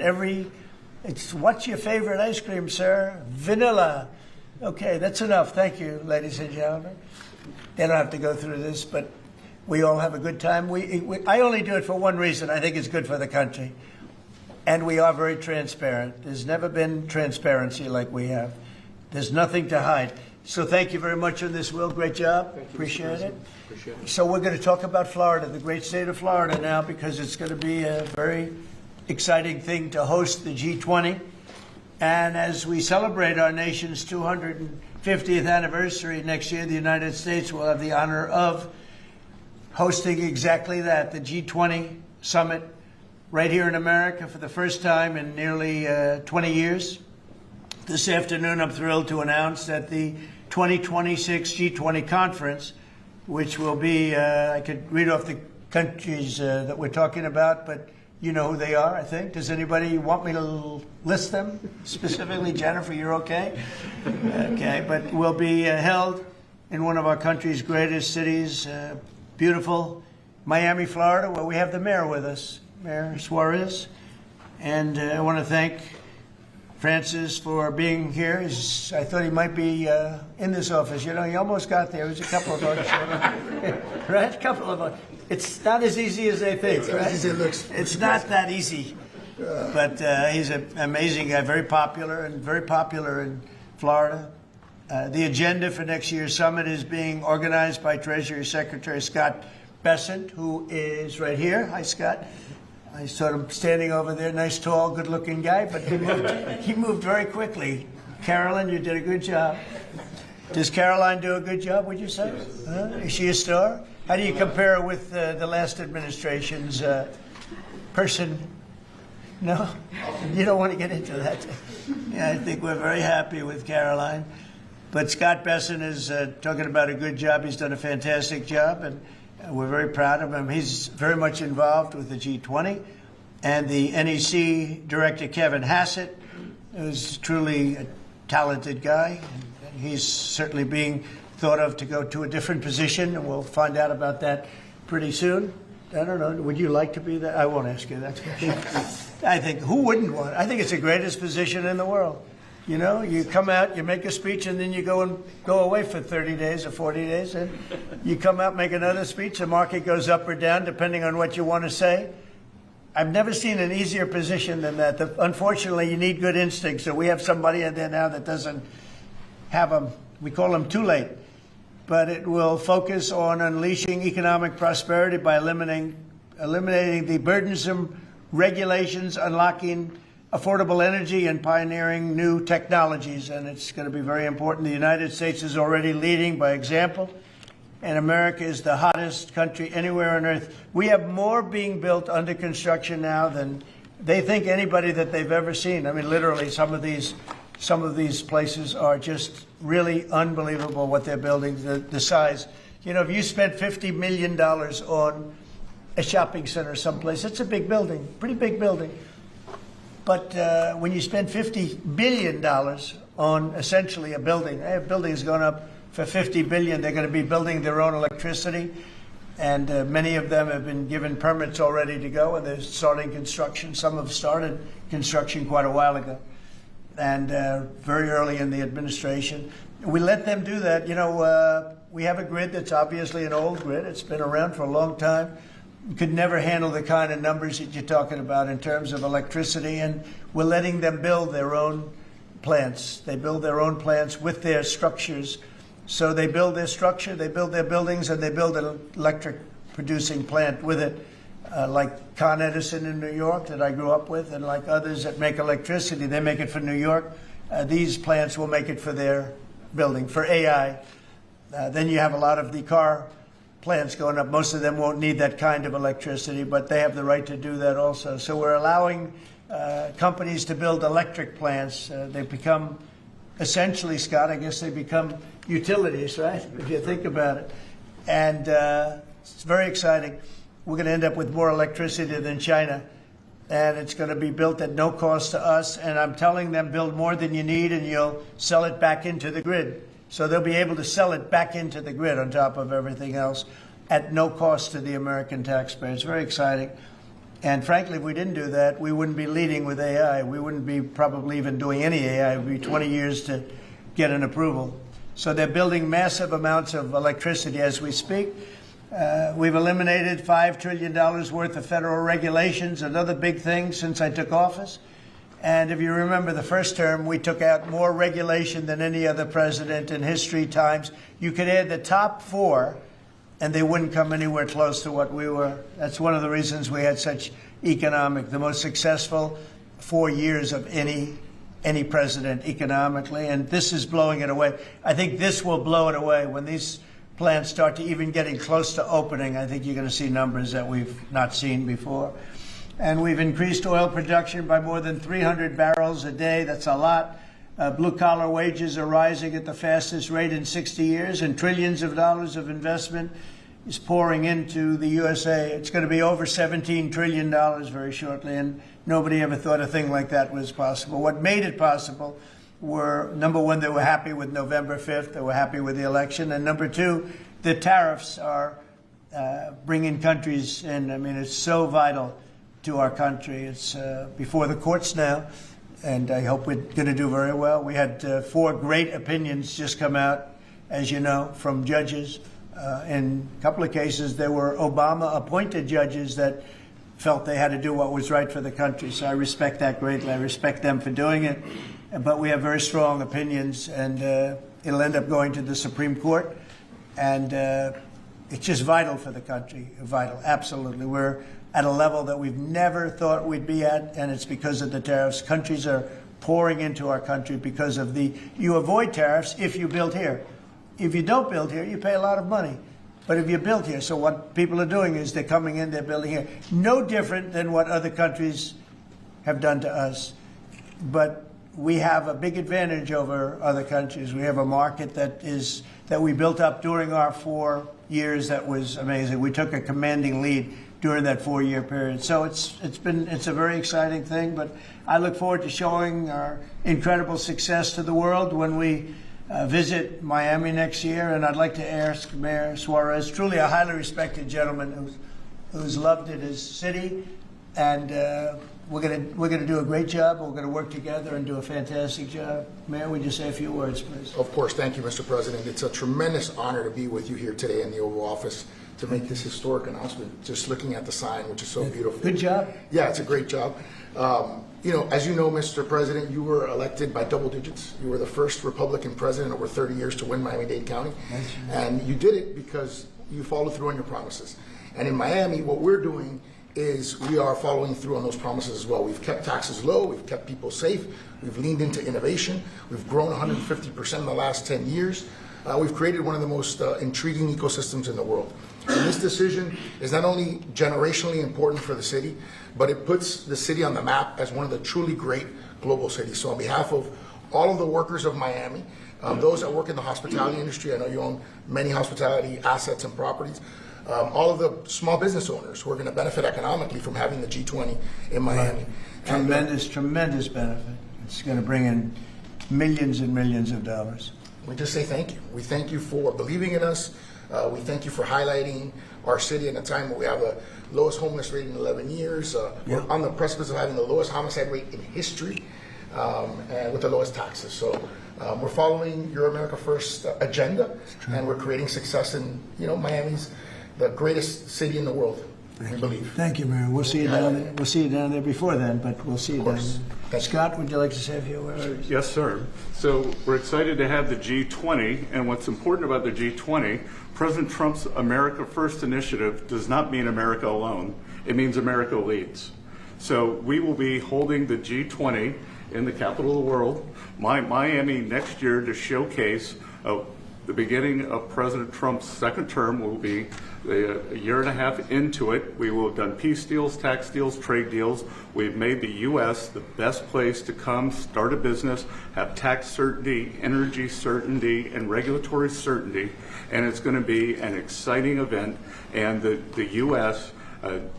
What's your favorite ice cream, sir? Vanilla. Okay, that's enough. Thank you, ladies and gentlemen. They don't have to go through this, but we all have a good time. I only do it for one reason. I think it's good for the country. And we are very transparent. There's never been transparency like we have. There's nothing to hide. So thank you very much on this, Will. Great job. Appreciate it. Appreciate it. So we're going to talk about Florida, the great state of Florida now, because it's going to be a very exciting thing to host the G20. And as we celebrate our nation's 250th anniversary next year, the United States will have the honor of hosting exactly that, the G20 summit right here in America for the first time in nearly 20 years. This afternoon, I'm thrilled to announce that the 2026 G20 conference, which will be, I could read off the countries that we're talking about, but you know who they are, I think. Does anybody want me to list them specifically? Jennifer, you're okay? Okay, but will be held in one of our country's greatest cities, beautiful Miami, Florida, where we have the mayor with us, Mayor Suarez. And I want to thank Francis for being here. I thought he might be in this office. You know, he almost got there. There's a couple of votes. Right? A couple of votes. It's not as easy as they think, right? As easy as it looks. It's not that easy. But he's an amazing guy, very popular in Florida. The agenda for next year's summit is being organized by Treasury Secretary Scott Bessent, who is right here. Hi, Scott. I saw him standing over there, nice, tall, good-looking guy, but he moved very quickly. Carolyn, you did a good job. Does Caroline do a good job, would you say? Is she a star? How do you compare her with the last administration's person? No? You don't want to get into that. Yeah, I think we're very happy with Caroline. But Scott Bessent is talking about a good job. He's done a fantastic job, and we're very proud of him. He's very much involved with the G20. And the NEC director, Kevin Hassett, is truly a talented guy. And he's certainly being thought of to go to a different position, and we'll find out about that pretty soon. I don't know. Would you like to be that? I won't ask you that question. I think, who wouldn't want it? I think it's the greatest position in the world. You know, you come out, you make a speech, and then you go away for 30 days or 40 days, and you come out, make another speech. The market goes up or down depending on what you want to say. I've never seen an easier position than that. Unfortunately, you need good instincts. So we have somebody in there now that doesn't have them. We call them too late. But it will focus on unleashing economic prosperity by eliminating the burdensome regulations, unlocking affordable energy, and pioneering new technologies. And it's going to be very important. The United States is already leading by example, and America is the hottest country anywhere on earth. We have more being built under construction now than they think anybody that they've ever seen. I mean, literally, some of these places are just really unbelievable what they're building, the size. You know, if you spent $50 million on a shopping center someplace, it's a big building, pretty big building. But when you spend $50 billion on essentially a building, buildings going up for $50 billion, they're going to be building their own electricity. And many of them have been given permits already to go, and they're starting construction. Some have started construction quite a while ago, and very early in the administration. We let them do that. You know, we have a grid that's obviously an old grid. It's been around for a long time. You could never handle the kind of numbers that you're talking about in terms of electricity, and we're letting them build their own plants. They build their own plants with their structures. So they build their structure, they build their buildings, and they build an electric producing plant with it, like Con Edison in New York that I grew up with, and like others that make electricity. They make it for New York. These plants will make it for their building, for AI. Then you have a lot of the car plants going up. Most of them won't need that kind of electricity, but they have the right to do that also. So we're allowing companies to build electric plants. They become, essentially, Scott, I guess they become utilities, right? If you think about it. And it's very exciting. We're going to end up with more electricity than China, and it's going to be built at no cost to us. And I'm telling them, build more than you need, and you'll sell it back into the grid. So they'll be able to sell it back into the grid on top of everything else at no cost to the American taxpayer. It's very exciting. And frankly, if we didn't do that, we wouldn't be leading with AI. We wouldn't be probably even doing any AI. It would be 20 years to get an approval. So they're building massive amounts of electricity as we speak. We've eliminated $5 trillion worth of federal regulations, another big thing since I took office. And if you remember the first term, we took out more regulation than any other president in history times. You could add the top 4, and they wouldn't come anywhere close to what we were. That's one of the reasons we had such the most successful 4 years of any president economically, and this is blowing it away. I think this will blow it away. When these plants start to even getting close to opening, I think you're going to see numbers that we've not seen before. And we've increased oil production by more than 300 barrels a day. That's a lot. Blue-collar wages are rising at the fastest rate in 60 years, and trillions of dollars of investment is pouring into the USA. It's going to be over $17 trillion very shortly, and nobody ever thought a thing like that was possible. What made it possible were, number one, they were happy with November 5th. They were happy with the election. And number two, the tariffs are bringing countries in. I mean, it's so vital to our country. It's before the courts now, and I hope we're going to do very well. We had 4 great opinions just come out, as you know, from judges. In a couple of cases, there were Obama-appointed judges that felt they had to do what was right for the country. So I respect that greatly. I respect them for doing it. But we have very strong opinions, and it'll end up going to the Supreme Court. And it's just vital for the country. Vital, absolutely. We're at a level that we've never thought we'd be at, and it's because of the tariffs. Countries are pouring into our country because of you avoid tariffs if you build here. If you don't build here, you pay a lot of money. But if you build here, so what people are doing is they're coming in, they're building here. No different than what other countries have done to us. But we have a big advantage over other countries. We have a market that we built up during our 4 years that was amazing. We took a commanding lead during that 4-year period. So it's a very exciting thing, but I look forward to showing our incredible success to the world when we visit Miami next year. And I'd like to ask Mayor Suarez, truly a highly respected gentleman who's loved in his city, and we're gonna do a great job. We're gonna work together and do a fantastic job. Mayor, would you say a few words, please? Of course. Thank you, Mr. President. It's a tremendous honor to be with you here today in the Oval Office to make this historic announcement. Just looking at the sign, which is so beautiful. Good job. Yeah, it's a great job. As you know, Mr. President, you were elected by double digits. You were the first Republican president over 30 years to win Miami-Dade County. And you did it because you followed through on your promises. And in Miami, what we're doing is we are following through on those promises as well. We've kept taxes low, we've kept people safe, we've leaned into innovation, we've grown 150% in the last 10 years. We've created one of the most intriguing ecosystems in the world. And this decision is not only generationally important for the city, but it puts the city on the map as one of the truly great global cities. So on behalf of all of the workers of Miami, those that work in the hospitality industry, I know you own many hospitality assets and properties, all of the small business owners who are going to benefit economically from having the G20 in Miami. Tremendous benefit. It's going to bring in millions and millions of dollars. We just say thank you. We thank you for believing in us. We thank you for highlighting our city in a time where we have the lowest homeless rate in 11 years. We're on the precipice of having the lowest homicide rate in history, and with the lowest taxes. So we're following your America First agenda, and we're creating success in, Miami's the greatest city in the world, we believe. Thank you, Mayor. We'll see you down there. We'll see you down there before then, but we'll see you down there. Scott, would you like to say a few words? Yes, sir. So we're excited to have the G20, and what's important about the G20, President Trump's America First initiative does not mean America alone. It means America leads. So we will be holding the G20 in the capital of the world, Miami, next year to showcase the beginning of President Trump's second term. Will be a year and a half into it. We will have done peace deals, tax deals, trade deals. We've made the U.S. the best place to come, start a business, have tax certainty, energy certainty, and regulatory certainty. And it's going to be an exciting event. And the U.S.,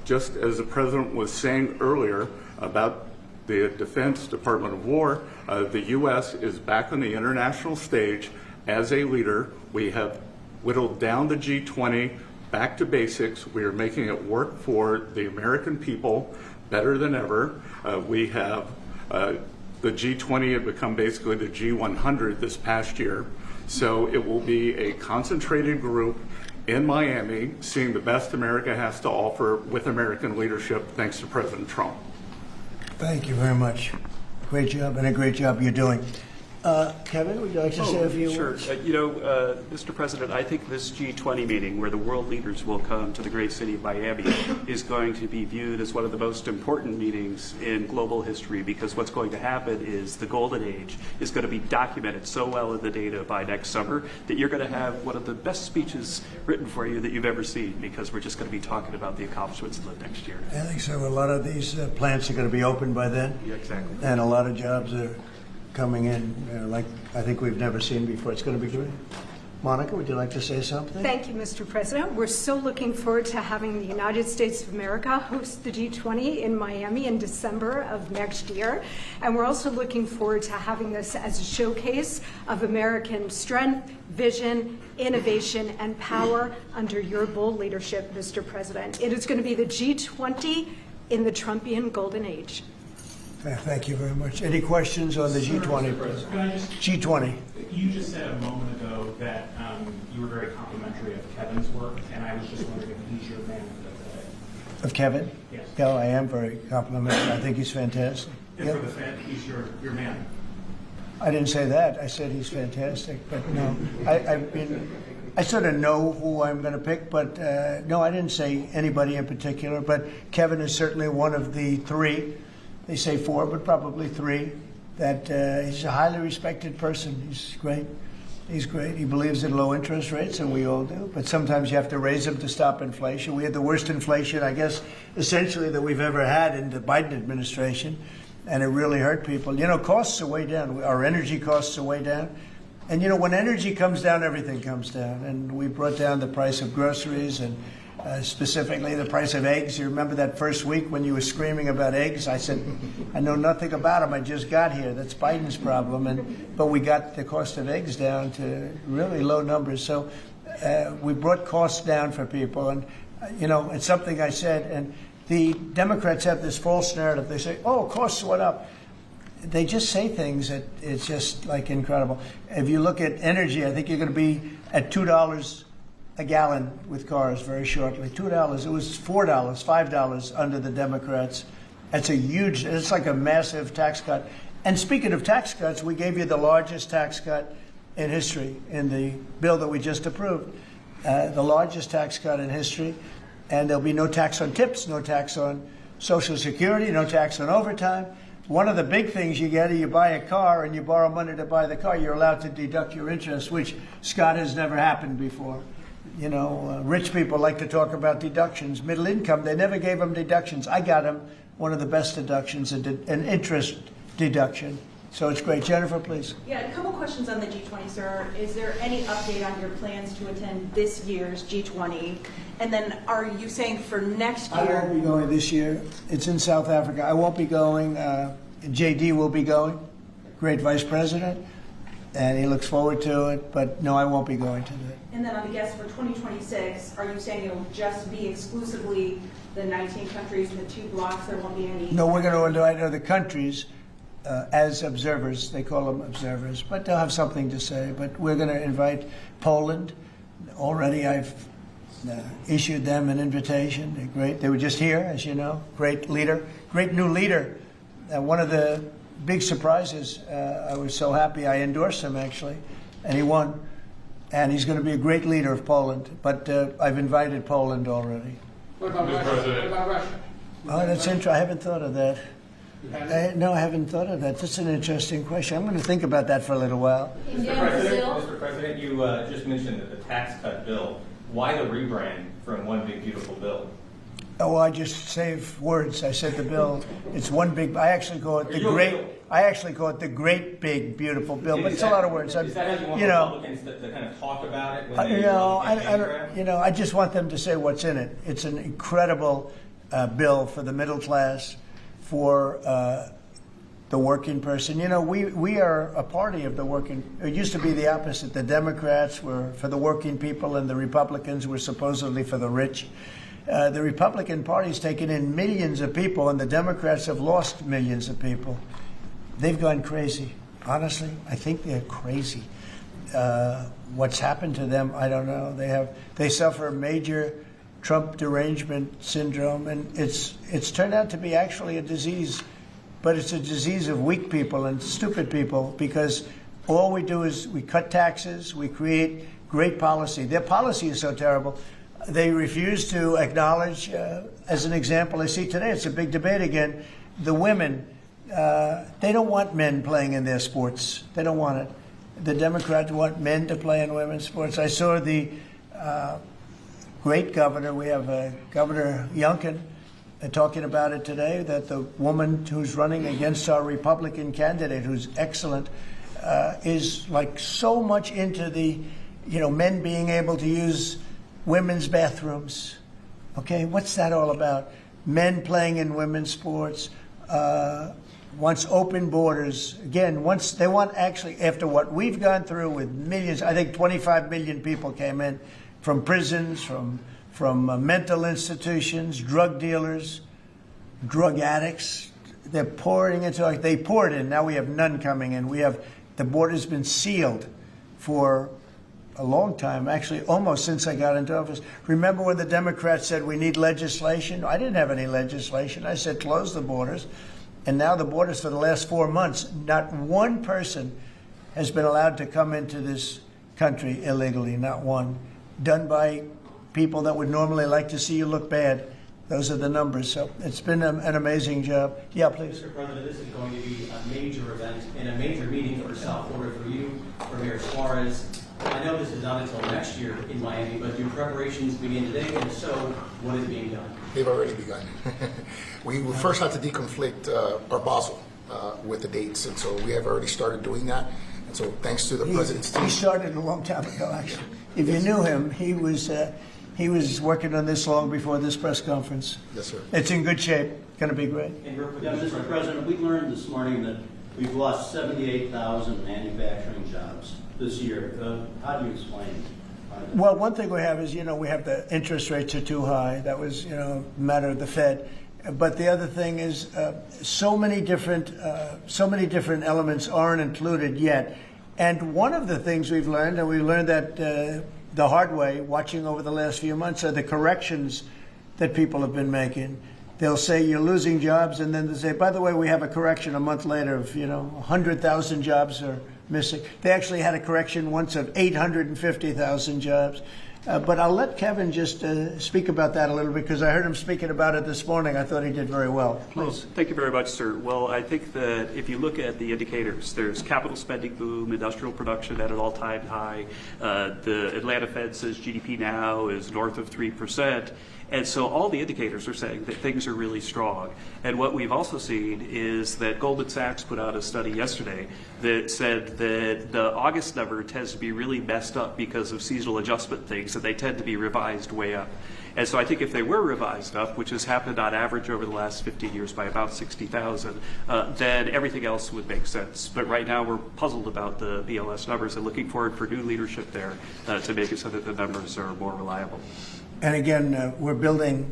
just as the President was saying earlier about the Defense Department of War, the U.S. is back on the international stage as a leader. We have whittled down the G20 back to basics. We are making it work for the American people better than ever. We have The G20 had become basically the G100 this past year. So it will be a concentrated group in Miami, seeing the best America has to offer with American leadership, thanks to President Trump. Thank you very much. Great job, and a great job you're doing. Kevin, would you like to say a few words? Mr. President, I think this G20 meeting, where the world leaders will come to the great city of Miami, is going to be viewed as one of the most important meetings in global history, because what's going to happen is the golden age is going to be documented so well in the data by next summer that you're going to have one of the best speeches written for you that you've ever seen, because we're just going to be talking about the accomplishments of the next year. I think so. A lot of these plants are going to be open by then. Yeah, exactly. And a lot of jobs are coming in like I think we've never seen before. It's going to be great. Monica, would you like to say something? Thank you, Mr. President. We're so looking forward to having the United States of America host the G20 in Miami in December of next year. And we're also looking forward to having this as a showcase of American strength, vision, innovation, and power under your bold leadership, Mr. President. It is going to be the G20 in the Trumpian golden age. Thank you very much. Any questions on the G20? G20. You just said a moment ago that you were very complimentary of Kevin's work, and I was just wondering if he's your man for the day. Of Kevin? Yes. Yeah, I am very complimentary. I think he's fantastic. And for the Fed, he's your man. I didn't say that. I said he's fantastic. But no, I sort of know who I'm going to pick, but no, I didn't say anybody in particular. But Kevin is certainly one of the three. They say four, but probably three. That he's a highly respected person. He's great. He's great. He believes in low interest rates, and we all do. But sometimes you have to raise them to stop inflation. We had the worst inflation, I guess, essentially that we've ever had in the Biden administration, and it really hurt people. You know, costs are way down. Our energy costs are way down. And, you know, when energy comes down, everything comes down. And we brought down the price of groceries and specifically the price of eggs. You remember that first week when you were screaming about eggs? I said, I know nothing about them. I just got here. That's Biden's problem. But we got the cost of eggs down to really low numbers. So we brought costs down for people. And, you know, it's something I said. And the Democrats have this false narrative. They say, oh, costs went up. They just say things that it's just like incredible. If you look at energy, I think you're going to be at $2 a gallon with cars very shortly. $2. It was $4, $5 under the Democrats. That's a huge, it's like a massive tax cut. And speaking of tax cuts, we gave you the largest tax cut in history in the bill that we just approved. The largest tax cut in history. And there'll be no tax on tips, no tax on Social Security, no tax on overtime. One of the big things you get is you buy a car and you borrow money to buy the car, you're allowed to deduct your interest, which, Scott, has never happened before. You know, rich people like to talk about deductions. Middle income, they never gave them deductions. I got them. One of the best deductions, an interest deduction. So it's great. Jennifer, please. Yeah, a couple questions on the G20, sir. Is there any update on your plans to attend this year's G20? And then are you saying for next year? I won't be going this year. It's in South Africa. I won't be going. JD will be going, great vice president, and he looks forward to it. But no, I won't be going to that. And then on the guest for 2026, are you saying it'll just be exclusively the 19 countries and the 2 blocks? There won't be any? No, we're going to invite other countries as observers. They call them observers, but they'll have something to say. But we're going to invite Poland. Already I've issued them an invitation. They're great. They were just here, as you know. Great leader, great new leader. One of the big surprises, I was so happy I endorsed him, actually, and he won. And he's going to be a great leader of Poland. But I've invited Poland already. What about Russia? What about Russia? Oh, that's interesting. I haven't thought of that. No, I haven't thought of that. That's an interesting question. I'm going to think about that for a little while. Mr. President, you just mentioned that the tax cut bill. Why the rebrand from One Big Beautiful Bill? Oh, I just saved words. I said the bill. It's one big. I actually call it the great. I actually call it the great big beautiful bill. But it's a lot of words. Is that how you want Republicans to kind of talk about it? When they I just want them to say what's in it. It's an incredible bill for the middle class, for the working person. You know, we are a party of the working. It used to be the opposite. The Democrats were for the working people, and the Republicans were supposedly for the rich. The Republican Party's taken in millions of people, and the Democrats have lost millions of people. they've gone crazy. Honestly, I think they're crazy. What's happened to them, I don't know. They suffer major Trump derangement syndrome, and it's turned out to be actually a disease, but it's a disease of weak people and stupid people, because all we do is we cut taxes, we create great policy. Their policy is so terrible. They refuse to acknowledge, as an example, I see today, it's a big debate again, the women, they don't want men playing in their sports. They don't want it. The Democrats want men to play in women's sports. I saw the great governor, we have Governor Youngkin, talking about it today, that the woman who's running against our Republican candidate, who's excellent, is like so much into the, men being able to use women's bathrooms. Okay, what's that all about? Men playing in women's sports, wants open borders. Again, once they want, actually, after what we've gone through with millions, I think 25 million people came in from prisons, from mental institutions, drug dealers, drug addicts. They're pouring into, they poured in, now we have none coming in. The border's been sealed for a long time, actually almost since I got into office. Remember when the Democrats said we need legislation? I didn't have any legislation. I said close the borders. And now the borders, for the last 4 months, not one person has been allowed to come into this country illegally, not one. Done by people that would normally like to see you look bad. Those are the numbers. So it's been an amazing job. Yeah, please. Mr. President, this is going to be a major event and a major meeting for South Florida, for you, for Mayor Suarez. I know this is not until next year in Miami, but do preparations begin today? And if so, what is being done? They've already begun. We first had to deconflict our Basel with the dates, and so we have already started doing that. And so thanks to the president's team. He started a long time ago, actually. If you knew him, he was working on this long before this press conference. Yes, sir. It's in good shape. Going to be great. Mr. President, we learned this morning that we've lost 78,000 manufacturing jobs this year. How do you explain? Well, one thing we have is, we have the interest rates are too high. That was, a matter of the Fed. But the other thing is, so many different elements aren't included yet. And one of the things we've learned, and we learned that the hard way, watching over the last few months, are the corrections that people have been making. They'll say you're losing jobs, and then they say, by the way, we have a correction a month later of, 100,000 jobs are missing. They actually had a correction once of 850,000 jobs. But I'll let Kevin just speak about that a little bit, because I heard him speaking about it this morning. I thought he did very well. Please. Thank you very much, sir. Well, I think that if you look at the indicators, there's capital spending boom, industrial production at an all-time high. The Atlanta Fed says GDP now is north of 3%. And so all the indicators are saying that things are really strong. And what we've also seen is that Goldman Sachs put out a study yesterday that said that the August number tends to be really messed up because of seasonal adjustment things, and they tend to be revised way up. And so I think if they were revised up, which has happened on average over the last 15 years by about 60,000, then everything else would make sense. But right now we're puzzled about the BLS numbers and looking forward for new leadership there to make it so that the numbers are more reliable. And again, we're building,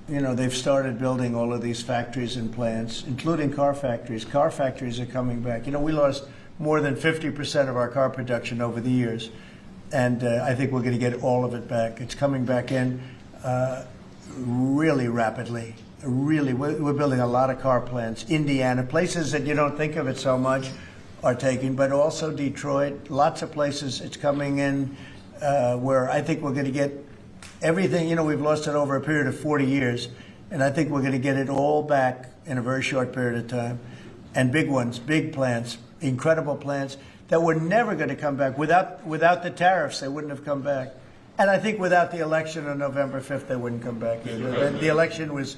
they've started building all of these factories and plants, including car factories. Car factories are coming back. We lost more than 50% of our car production over the years. And I think we're going to get all of it back. It's coming back in really rapidly. Really, we're building a lot of car plants. Indiana, places that you don't think of it so much are taking, but also Detroit, lots of places it's coming in where I think we're going to get everything. We've lost it over a period of 40 years, and I think we're going to get it all back in a very short period of time. And big ones, big plants, incredible plants that were never going to come back. Without the tariffs, they wouldn't have come back. And I think without the election on November 5th, they wouldn't come back either. The election was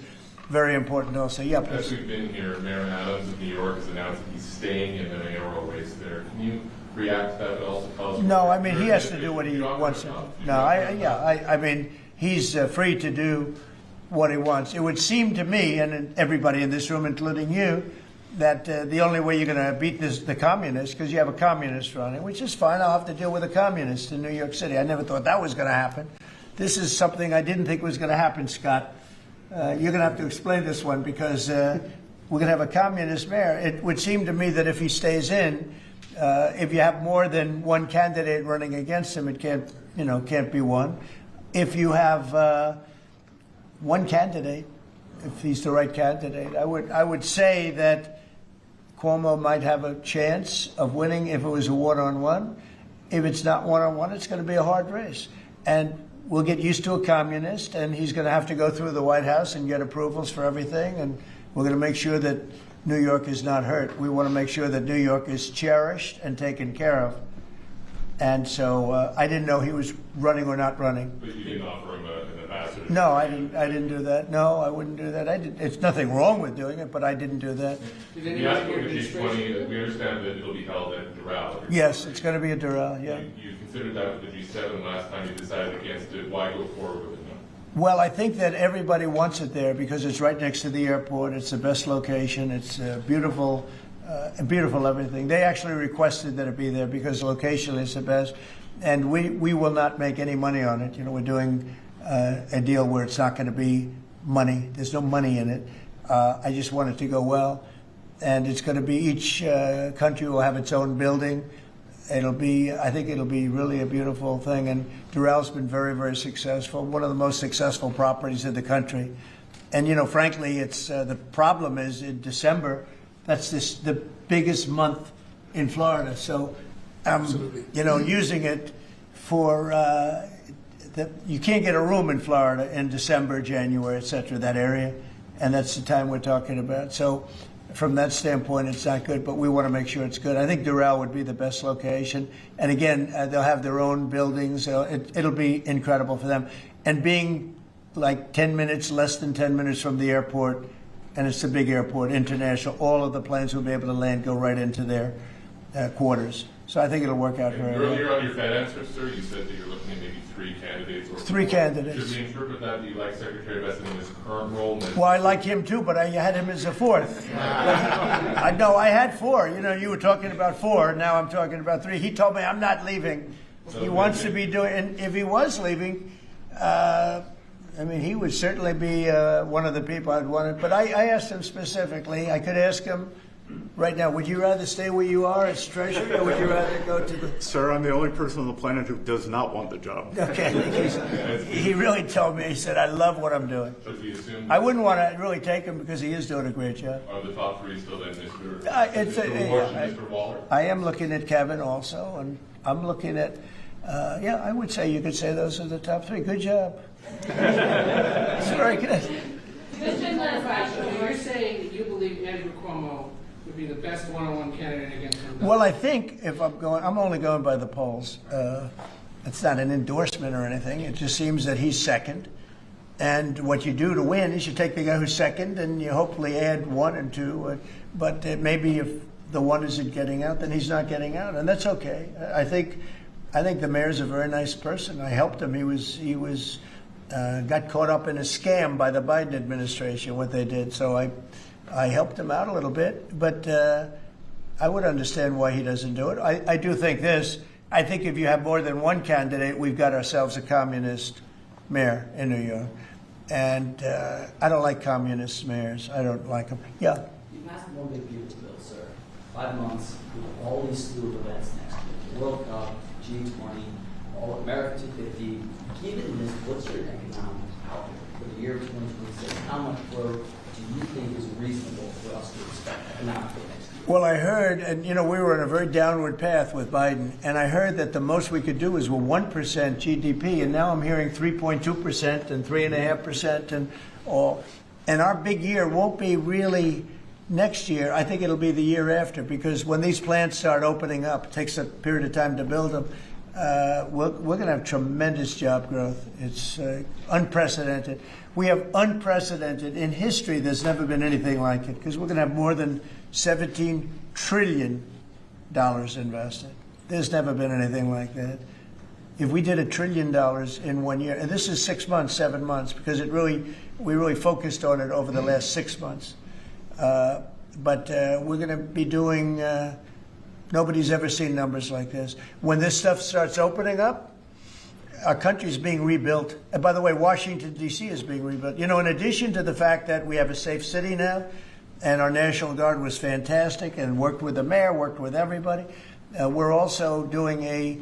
very important also. Yeah, please. As we've been here, Mayor Adams of New York has announced that he's staying in the mayoral race there. Can you react to that, but also tell us? No, I mean, he has to do what he wants to do. No, I mean, he's free to do what he wants. It would seem to me, and everybody in this room, including you, that the only way you're going to beat the communists, because you have a communist running, which is fine. I'll have to deal with a communist in New York City. I never thought that was going to happen. This is something I didn't think was going to happen, Scott. You're going to have to explain this one, because we're going to have a communist mayor. It would seem to me that if he stays in, if you have more than one candidate running against him, it can't be one. If you have one candidate, if he's the right candidate, I would say that Cuomo might have a chance of winning if it was a one-on-one. If it's not one-on-one, it's going to be a hard race. And we'll get used to a communist, and he's going to have to go through the White House and get approvals for everything. And we're going to make sure that New York is not hurt. We want to make sure that New York is cherished and taken care of. And so I didn't know he was running or not running. But you didn't offer him an ambassador? No, I didn't do that. No, I wouldn't do that. It's nothing wrong with doing it, but I didn't do that. You asked for the G20. We understand that it'll be held at Doral. Yes, it's going to be at Doral, yeah. You considered that with the G7 last time you decided against it. Why go forward with it now? Well, I think that everybody wants it there because it's right next to the airport. It's the best location. It's beautiful. Beautiful everything. They actually requested that it be there because location is the best, and we will not make any money on it. We're doing a deal where it's not going to be money. There's no money in it. I just want it to go well, and it's going to be each country will have its own building. I think it'll be really a beautiful thing, and Doral's been very, very successful. One of the most successful properties in the country, and frankly, it's the problem is in December. That's the biggest month in Florida. So, using it for you can't get a room in Florida in December, January, et cetera, that area, and that's the time we're talking about. So, from that standpoint, it's not good, but we want to make sure it's good. I think Doral would be the best location, and again, they'll have their own buildings. It'll be incredible for them, and being like 10 minutes, less than 10 minutes from the airport. And it's a big airport, international. All of the planes will be able to land, go right into their quarters. So I think it'll work out very well. Earlier on your Fed answer, sir, you said that you're looking at maybe 3 candidates. Or 3 candidates. Should we interpret that you like Secretary Bessent in his current role? Well, I like him too, but I had him as a 4th. I know I had 4. You were talking about 4. Now I'm talking about 3. He told me I'm not leaving. He wants to be doing. And if he was leaving. He would certainly be one of the people I'd want. But I asked him specifically. I could ask him right now, would you rather stay where you are as treasurer, or would you rather go to the... Sir, I'm the only person on the planet who does not want the job. Okay. He really told me, he said, I love what I'm doing. I wouldn't want to really take him because he is doing a great job. Are the top 3 still then Mr. Waller? I am looking at Kevin also, and I'm looking at, I would say you could say those are the top 3. Good job. It's very good. You're saying that you believe Andrew Cuomo would be the best one-on-one candidate against him? Well, I think if I'm only going by the polls. It's not an endorsement or anything. It just seems that he's second. And what you do to win is you take the guy who's second and you hopefully add 1 and 2. But maybe if the 1 isn't getting out, then he's not getting out. And that's okay. I think the mayor's a very nice person. I helped him. He got caught up in a scam by the Biden administration, what they did. So I helped him out a little bit, but I would understand why he doesn't do it. I do think this. I think if you have more than 1 candidate, we've got ourselves a communist mayor in New York. And I don't like communist mayors. I don't like them. Yeah? You've passed one big beautiful bill, sir. 5 months, with all these slew of events next year. The World Cup, G20, all America 250. Given this, what's your economic outlook for the year 2026? How much growth do you think is reasonable for us to expect economically next year? Well, I heard, and we were on a very downward path with Biden, and I heard that the most we could do is 1% GDP, and now I'm hearing 3.2% and 3.5% and all. And our big year won't be really next year. I think it'll be the year after, because when these plants start opening up, it takes a period of time to build them. We're going to have tremendous job growth. It's unprecedented. We have unprecedented in history. There's never been anything like it, because we're going to have more than $17 trillion invested. There's never been anything like that. If we did $1 trillion in 1 year, and this is 6 months, 7 months, because we really focused on it over the last 6 months. But we're going to be doing. Nobody's ever seen numbers like this. When this stuff starts opening up, our country's being rebuilt. And by the way, Washington, D.C. is being rebuilt. In addition to the fact that we have a safe city now, and our National Guard was fantastic and worked with the mayor, worked with everybody. We're also doing a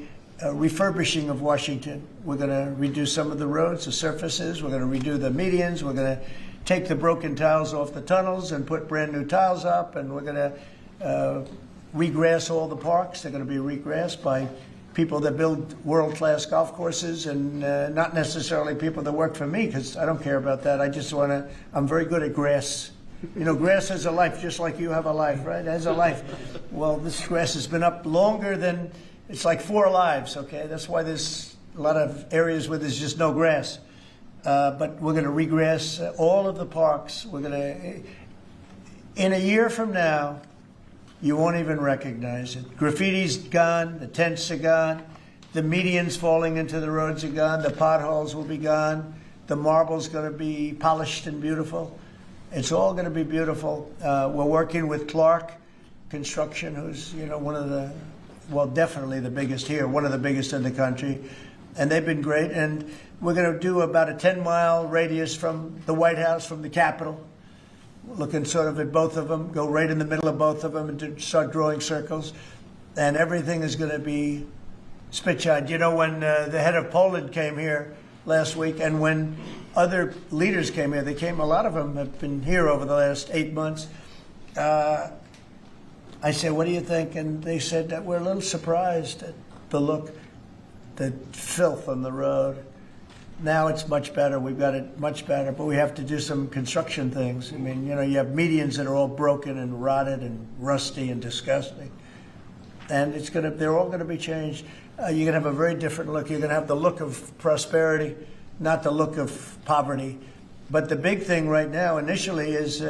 refurbishing of Washington. We're going to redo some of the roads, the surfaces. We're going to redo the medians. We're going to take the broken tiles off the tunnels and put brand new tiles up, and we're going to regrass all the parks. They're going to be regrassed by people that build world-class golf courses, and not necessarily people that work for me, because I don't care about that. I just want to, I'm very good at grass. You know, grass has a life, just like you have a life, right? It has a life. Well, this grass has been up longer than, it's like 4 lives, okay? That's why there's a lot of areas where there's just no grass. But we're going to regrass all of the parks. We're going to, in a year from now, you won't even recognize it. Graffiti's gone, the tents are gone, the medians falling into the roads are gone, the potholes will be gone, the marble's going to be polished and beautiful. It's all going to be beautiful. We're working with Clark Construction, who's, you know, one of the, well, definitely the biggest here, one of the biggest in the country. And they've been great. And we're going to do about a 10-mile radius from the White House, from the Capitol, looking sort of at both of them, go right in the middle of both of them and start drawing circles. And everything is going to be spit-shine. You know, when the head of Poland came here last week, and when other leaders came here, they came, a lot of them have been here over the last 8 months. I said, what do you think? And they said that we're a little surprised at the look, the filth on the road. Now it's much better. We've got it much better, but we have to do some construction things. I mean, you know, you have medians that are all broken and rotted and rusty and disgusting. And it's going to, they're all going to be changed. You're going to have a very different look. You're going to have the look of prosperity, not the look of poverty. But the big thing right now, initially, is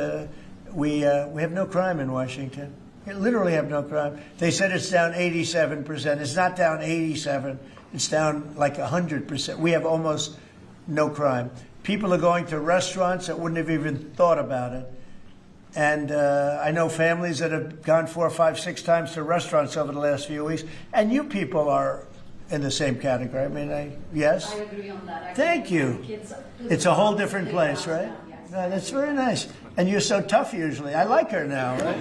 we have no crime in Washington. We literally have no crime. They said it's down 87%. It's not down 87. It's down like 100%. We have almost no crime. People are going to restaurants that wouldn't have even thought about it. And I know families that have gone 4, 5, 6 times to restaurants over the last few weeks. And you people are in the same category. I mean, yes? I agree on that. Thank you. It's a whole different place, right? That's very nice. And you're so tough usually. I like her now, right?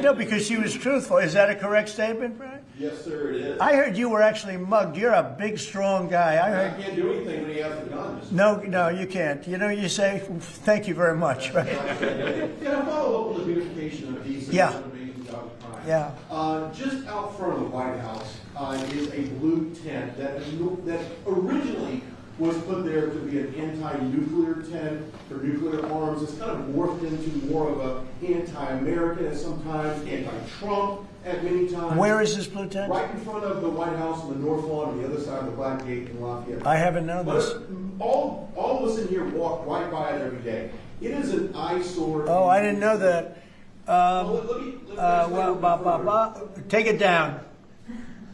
No, because she was truthful. Is that a correct statement, Brian? Yes, sir, it is. I heard you were actually mugged. You're a big, strong guy. I can't do anything when he has a gun. No, you can't. You know, you say, thank you very much, right? Can I follow up on the beautification of D.C.? Yeah. Yeah. Just out front of the White House is a blue tent that originally was put there to be an anti-nuclear tent for nuclear arms. It's kind of morphed into more of an anti-American at sometimes, anti-Trump at many times. Where is this blue tent? Right in front of the White House on the north lawn, on the other side of the Black Gate in Lafayette. I haven't known this. All of us in here walk right by it every day. It is an eyesore. Oh, I didn't know that. Take it down.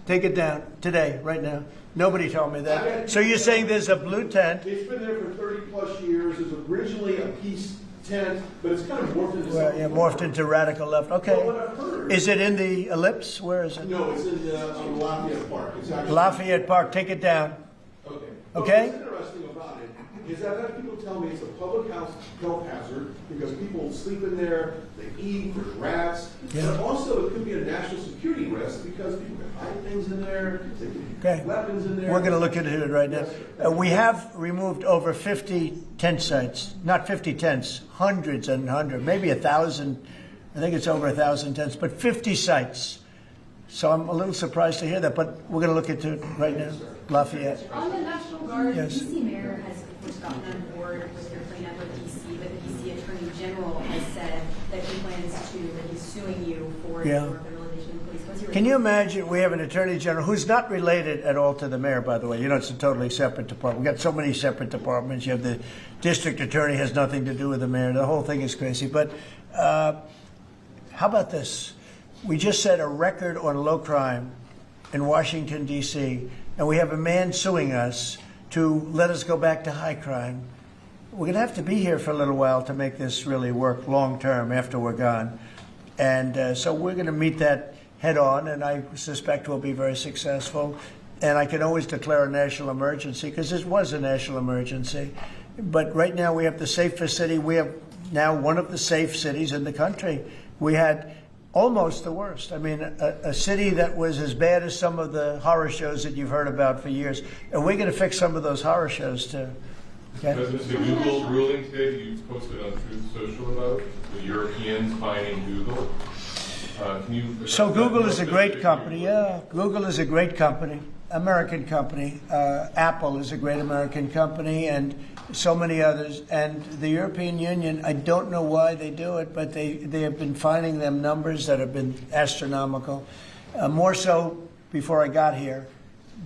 Take it down today, right now. Nobody told me that. So you're saying there's a blue tent? It's been there for 30 plus years. It was originally a peace tent, but it's kind of morphed into something. Yeah, morphed into radical left. Okay. Well, what I've heard, is it in the Ellipse? Where is it? No, it's in Lafayette Park. It's actually Lafayette Park. Take it down. Okay. Okay. What's interesting about it is that I've had people tell me it's a public health hazard because people sleep in there, they eat, there's rats. Yeah. But also it could be a national security risk because people can hide things in there, they can Okay. weapons in there. We're going to look at it right now. We have removed over 50 tent sites, not 50 tents, hundreds and hundreds, maybe 1,000. I think it's over 1,000 tents, but 50 sites. So I'm a little surprised to hear that, but we're going to look into it right now. Lafayette. On the National Guard, Yes. D.C. Mayor has, of course, gotten on board with your plan for D.C., but the D.C. Attorney General has said that he plans to, that he's suing you for your federalization of police. What's your Can you imagine we have an Attorney General who's not related at all to the mayor, by the way. You know, it's a totally separate department. We've got so many separate departments. You have the district attorney has nothing to do with the mayor. The whole thing is crazy. But how about this? We just set a record on low crime in Washington, D.C., and we have a man suing us to let us go back to high crime. We're going to have to be here for a little while to make this really work long term after we're gone. And so we're going to meet that head on, and I suspect we'll be very successful. And I can always declare a national emergency because this was a national emergency. But right now we have the safest city. We have now one of the safe cities in the country. We had almost the worst. I mean, a city that was as bad as some of the horror shows that you've heard about for years. And we're going to fix some of those horror shows too. Okay? President, the Google ruling today that you posted on Truth Social about the Europeans buying Google. So Google is a great company. Yeah, Google is a great company, American company. Apple is a great American company, and so many others. And the European Union, I don't know why they do it, but they have been finding them numbers that have been astronomical. More so before I got here.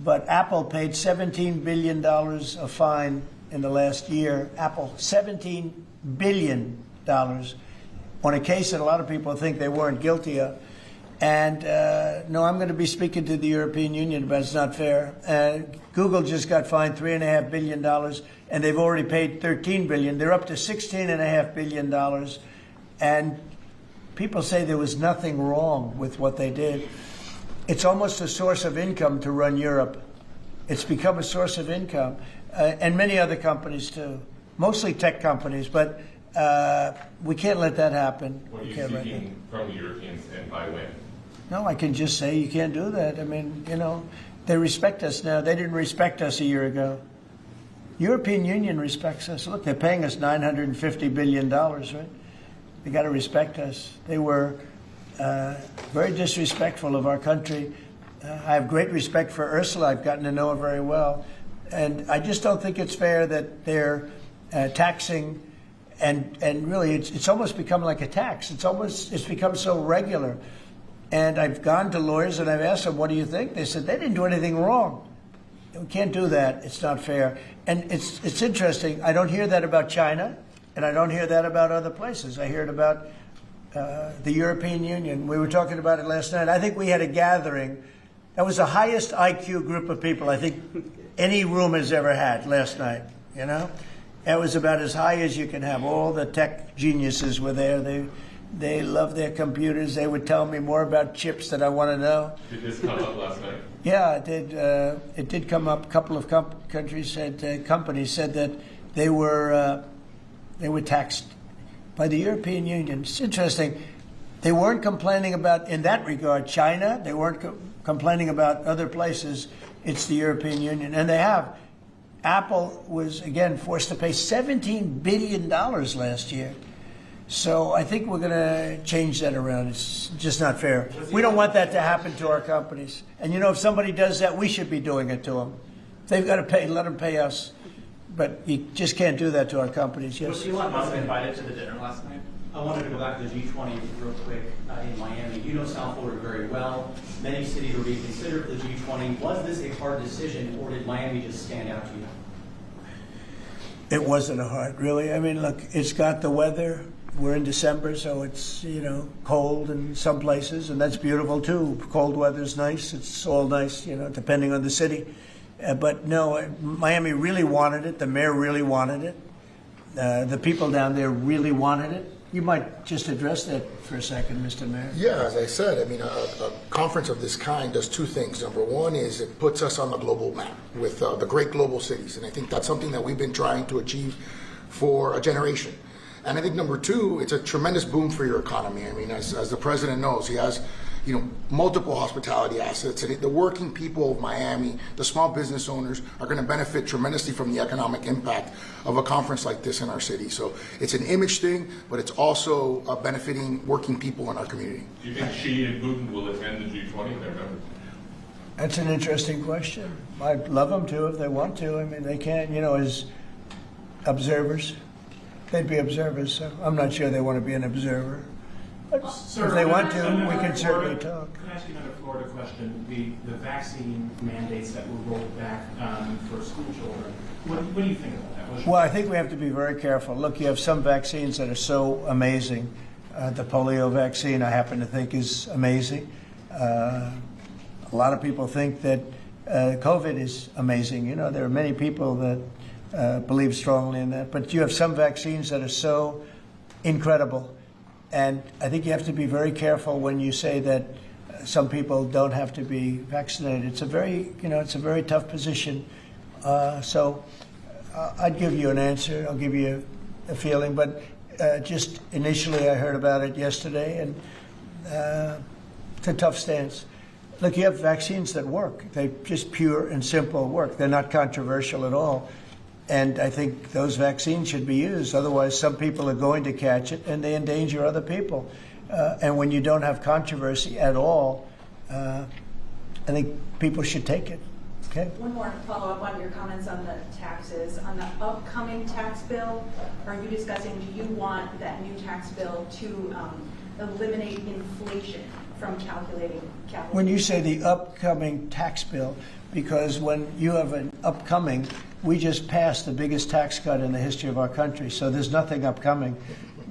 But Apple paid $17 billion a fine in the last year. Apple, $17 billion. On a case that a lot of people think they weren't guilty of. And no, I'm going to be speaking to the European Union about it's not fair. Google just got fined $3.5 billion, and they've already paid $13 billion. They're up to $16.5 billion. And people say there was nothing wrong with what they did. It's almost a source of income to run Europe. It's become a source of income. And many other companies too, mostly tech companies, but we can't let that happen. What are you seeking from the Europeans, and by when? No, I can just say you can't do that. I mean, you know, they respect us now. They didn't respect us a year ago. European Union respects us. Look, they're paying us $950 billion, right? They got to respect us. They were very disrespectful of our country. I have great respect for Ursula. I've gotten to know her very well. And I just don't think it's fair that they're taxing. And really, it's almost become like a tax. It's become so regular. And I've gone to lawyers and I've asked them, what do you think? They said, they didn't do anything wrong. We can't do that. It's not fair. And it's interesting. I don't hear that about China, and I don't hear that about other places. I hear it about the European Union. We were talking about it last night. I think we had a gathering. That was the highest IQ group of people I think any room has ever had last night, you know? It was about as high as you can have. All the tech geniuses were there. They love their computers. They would tell me more about chips that I want to know. Did this come up last night? Yeah, it did. It did come up. A couple of companies said that they were taxed by the European Union. It's interesting. They weren't complaining about, in that regard, China. They weren't complaining about other places. It's the European Union, and they have. Apple was, again, forced to pay $17 billion last year. So I think we're going to change that around. It's just not fair. We don't want that to happen to our companies. And, you know, if somebody does that, we should be doing it to them. They've got to pay, let them pay us. But you just can't do that to our companies. Yes. Was Elon Musk invited to the dinner last night? I wanted to go back to the G20 real quick in Miami. You know South Florida very well. Many cities are being considered for the G20. Was this a hard decision, or did Miami just stand out to you? It wasn't a hard, really. I mean, look, it's got the weather. We're in December, so it's, you know, cold in some places, and that's beautiful too. Cold weather's nice. It's all nice, you know, depending on the city. But no, Miami really wanted it. The mayor really wanted it. The people down there really wanted it. You might just address that for a second, Mr. Mayor. Yeah, as I said, I mean, a conference of this kind does two things. Number one is it puts us on the global map with the great global cities, and I think that's something that we've been trying to achieve for a generation. And I think number two, it's a tremendous boom for your economy. I mean, as the president knows, he has, you know, multiple hospitality assets, and the working people of Miami, the small business owners, are going to benefit tremendously from the economic impact of a conference like this in our city. So it's an image thing, but it's also benefiting working people in our community. Do you think Xi and Putin will attend the G20 and their members? That's an interesting question. I'd love them to if they want to. I mean, they can, you know, as observers. They'd be observers, so I'm not sure they want to be an observer. Sir, if they want to, we can certainly talk. Can I ask you another Florida question? The vaccine mandates that were rolled back for school children, what do you think about that? Well, I think we have to be very careful. Look, you have some vaccines that are so amazing. The polio vaccine, I happen to think, is amazing. A lot of people think that COVID is amazing. You know, there are many people that believe strongly in that. But you have some vaccines that are so incredible. And I think you have to be very careful when you say that some people don't have to be vaccinated. It's a very, you know, it's a very tough position. So I'd give you an answer. I'll give you a feeling. But just initially I heard about it yesterday, and it's a tough stance. Look, you have vaccines that work. They just pure and simple work. They're not controversial at all. And I think those vaccines should be used. Otherwise, some people are going to catch it, and they endanger other people. And when you don't have controversy at all, I think people should take it. Okay. One more follow-up on your comments on the taxes. On the upcoming tax bill, are you discussing, do you want that new tax bill to eliminate inflation from calculating capital? When you say the upcoming tax bill, because when you have an upcoming, we just passed the biggest tax cut in the history of our country. So there's nothing upcoming.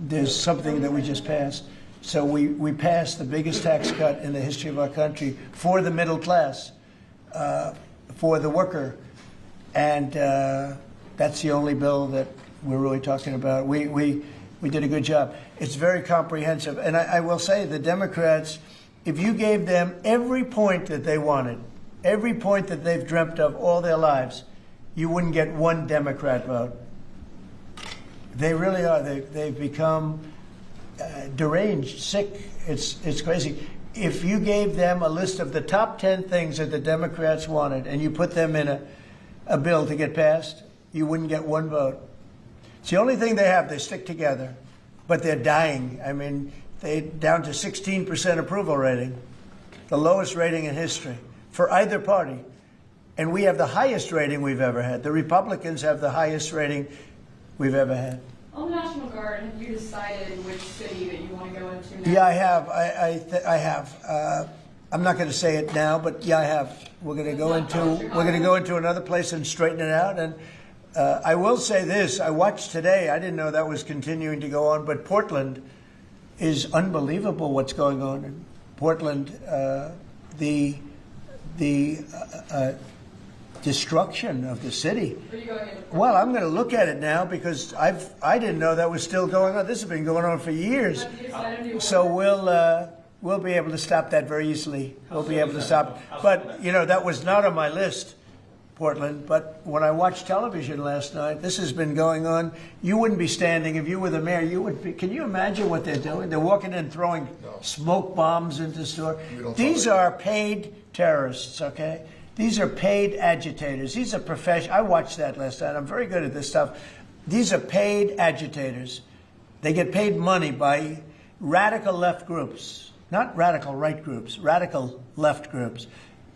There's something that we just passed. So we passed the biggest tax cut in the history of our country for the middle class, for the worker. And that's the only bill that we're really talking about. We did a good job. It's very comprehensive. And I will say the Democrats, if you gave them every point that they wanted, every point that they've dreamt of all their lives, you wouldn't get one Democrat vote. They really are. They've become deranged, sick. It's crazy. If you gave them a list of the top 10 things that the Democrats wanted and you put them in a bill to get passed, you wouldn't get one vote. It's the only thing they have. They stick together, but they're dying. I mean, they're down to 16% approval rating, the lowest rating in history for either party. And we have the highest rating we've ever had. The Republicans have the highest rating we've ever had. On the National Guard, have you decided which city that you want to go into now? Yeah, I have. I have. I'm not going to say it now, but yeah, I have. We're going to go into another place and straighten it out. And I will say this: I watched today. I didn't know that was continuing to go on, but Portland is unbelievable. What's going on in Portland? The destruction of the city. Are you going into Well, I'm going to look at it now because I didn't know that was still going on. This has been going on for years. So we'll be able to stop that very easily. We'll be able to stop. But you know, that was not on my list, Portland. But when I watched television last night, this has been going on. You wouldn't be standing if you were the mayor. You would be. Can you imagine what they're doing? They're walking in throwing smoke bombs into the store. These are paid terrorists. Okay. These are paid agitators. These are professional. I watched that last night. I'm very good at this stuff. These are paid agitators. They get paid money by radical left groups, not radical right groups, radical left groups.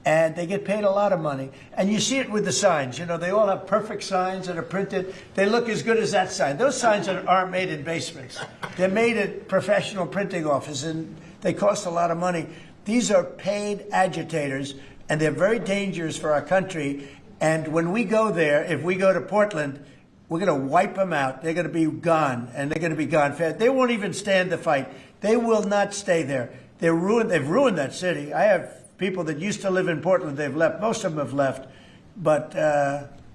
And they get paid a lot of money. And you see it with the signs. You know, they all have perfect signs that are printed. They look as good as that sign. Those signs aren't made in basements. They're made at professional printing offices, and they cost a lot of money. These are paid agitators, and they're very dangerous for our country. And when we go there, if we go to Portland, we're going to wipe them out. They're going to be gone, and they're going to be gone fast. They won't even stand the fight. They will not stay there. They've ruined that city. I have people that used to live in Portland. They've left. Most of them have left. But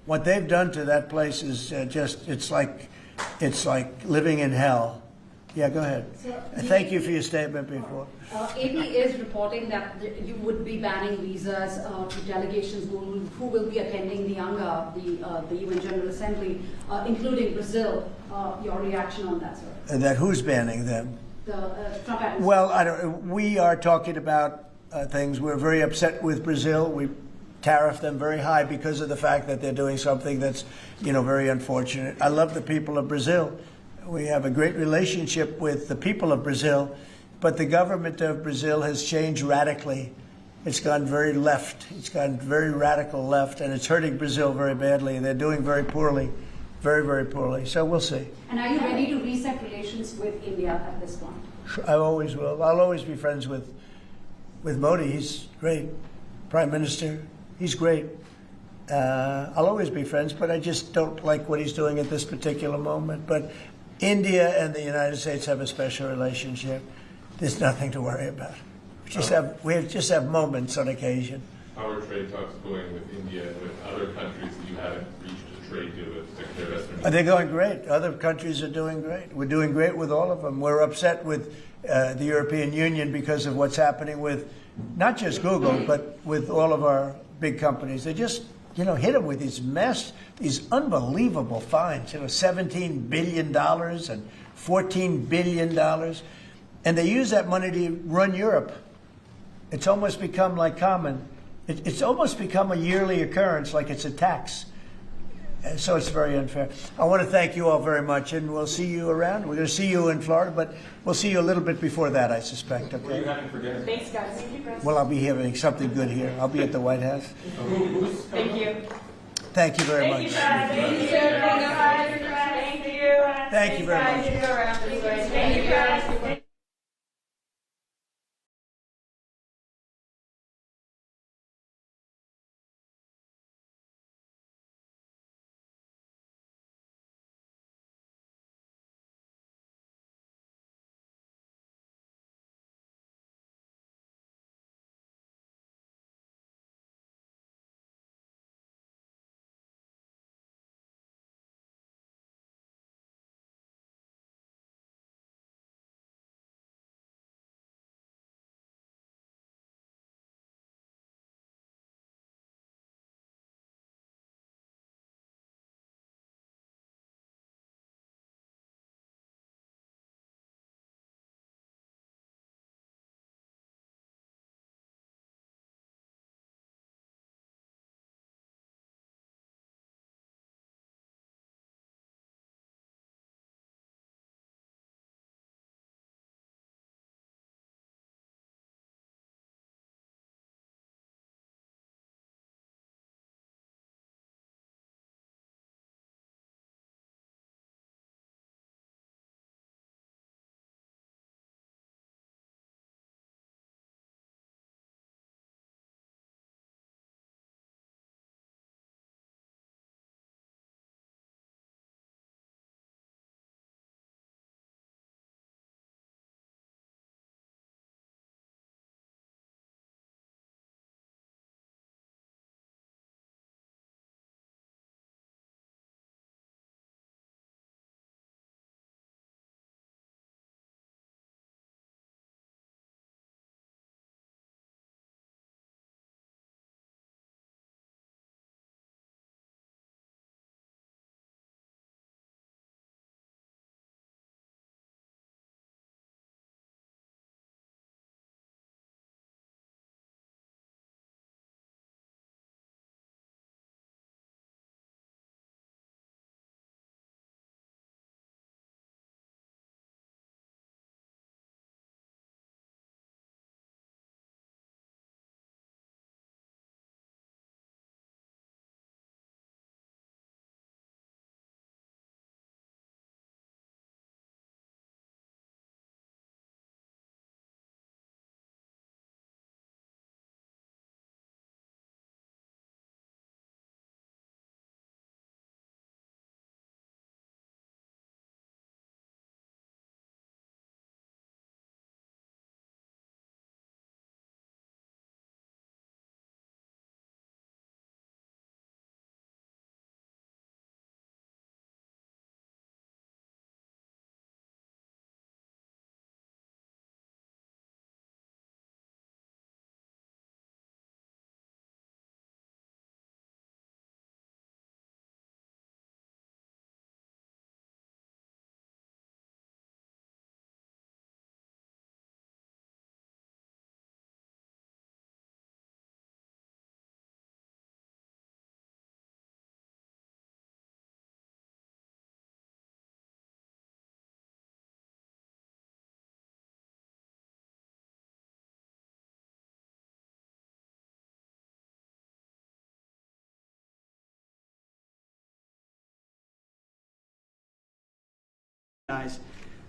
what they've done to that place is it's like living in hell. Yeah, go ahead. Thank you for your statement before. AP is reporting that you would be banning visas to delegations who will be attending the UN General Assembly, including Brazil. Your reaction on that, sir? That who's banning them? The Trump administration. Well, we are talking about things. We're very upset with Brazil. We tariff them very high because of the fact that they're doing something that's, very unfortunate. I love the people of Brazil. We have a great relationship with the people of Brazil, but the government of Brazil has changed radically. It's gone very left. It's gone very radical left, and it's hurting Brazil very badly. They're doing very poorly, very, very poorly. So we'll see. And are you ready to reset relations with India at this point? I always will. I'll always be friends with Modi. He's great. Prime Minister, he's great. I'll always be friends, but I just don't like what he's doing at this particular moment. But India and the United States have a special relationship. There's nothing to worry about. We just have moments on occasion. How are trade talks going with India and with other countries that you haven't reached a trade deal with, particularly Western? They're going great. Other countries are doing great. We're doing great with all of them. We're upset with the European Union because of what's happening with not just Google, but with all of our big companies. They're just hit them with these unbelievable fines, $17 billion and $14 billion. And they use that money to run Europe. It's almost become like it's almost become a yearly occurrence, like it's a tax. And so it's very unfair. I want to thank you all very much, and we'll see you around. We're going to see you in Florida, but we'll see you a little bit before that, I suspect. Okay? What are you having for dinner? Thanks, guys. Thank you, President. Well, I'll be having something good here. I'll be at the White House. Thank you. Thank you very much. Thank you, Thank you. Thank you very much. Thank you, guys.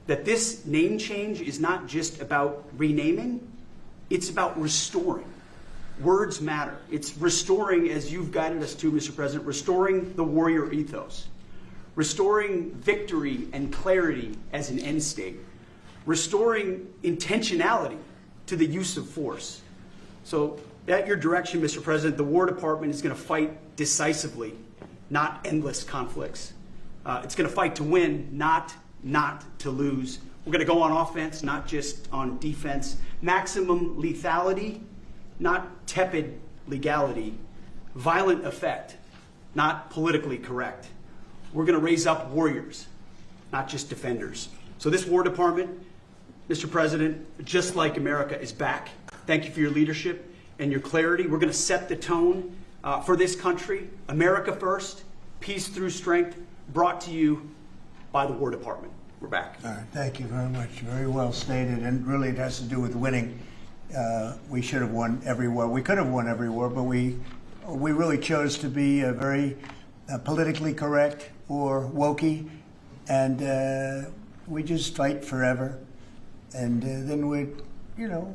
That this name change is not just about renaming, it's about restoring. Words matter. It's restoring, as you've guided us to, Mr. President, restoring the warrior ethos, restoring victory and clarity as an end state, restoring intentionality to the use of force. So at your direction, Mr. President, the War Department is going to fight decisively, not endless conflicts. It's going to fight to win, not to lose. We're going to go on offense, not just on defense. Maximum lethality, not tepid legality. violent effect, not politically correct. We're going to raise up warriors, not just defenders. So this War Department, Mr. President, just like America, is back. Thank you for your leadership and your clarity. We're going to set the tone for this country. America first, peace through strength, brought to you by the War Department. We're back. All right, thank you very much. Very well stated, and really it has to do with winning. We should have won every war. We could have won every war, but we really chose to be very politically correct or wokey, and we just fight forever. And then we'd,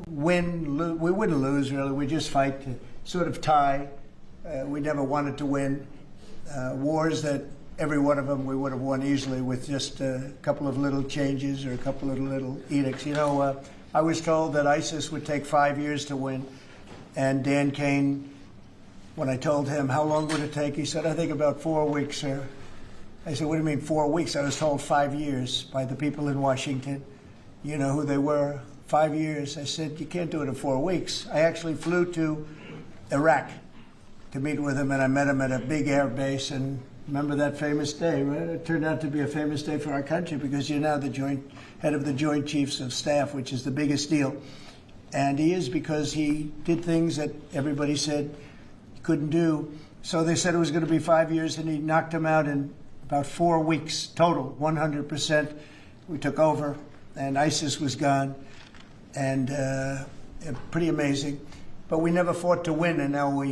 win. We wouldn't lose, really. We just fight to sort of tie. We never wanted to win. Wars that every one of them we would have won easily with just a couple of little changes or a couple of little edicts. I was told that ISIS would take 5 years to win. And Dan Kane, when I told him how long would it take, he said, I think about 4 weeks, sir. I said, what do you mean 4 weeks? I was told 5 years by the people in Washington. You know who they were? 5 years. I said, you can't do it in 4 weeks. I actually flew to Iraq to meet with him, and I met him at a big air base. And remember that famous day, right? It turned out to be a famous day for our country because you're now the head of the Joint Chiefs of Staff, which is the biggest deal. And he is, because he did things that everybody said he couldn't do. So they said it was going to be 5 years, and he knocked them out in about 4 weeks total, 100%. We took over, and ISIS was gone, and pretty amazing. But we never fought to win, and now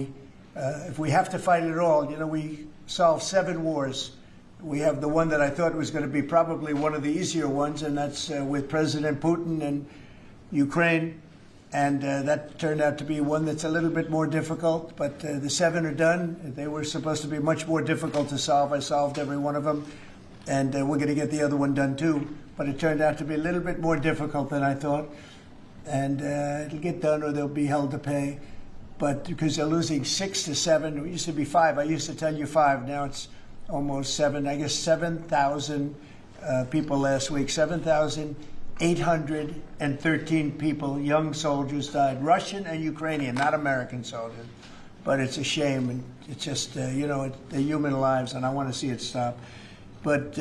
if we have to fight it all, we solved 7 wars. We have the one that I thought was going to be probably one of the easier ones, and that's with President Putin and Ukraine. And that turned out to be one that's a little bit more difficult, but the 7 are done. They were supposed to be much more difficult to solve. I solved every one of them, and we're going to get the other one done too. But it turned out to be a little bit more difficult than I thought. And it'll get done, or they'll be held to pay. But because they're losing 6 to 7, it used to be 5. I used to tell you 5. Now it's almost 7. I guess 7,000 people last week. 7,813 people, young soldiers, died. Russian and Ukrainian, not American soldiers. But it's a shame, and it's just, they're human lives, and I want to see it stop. But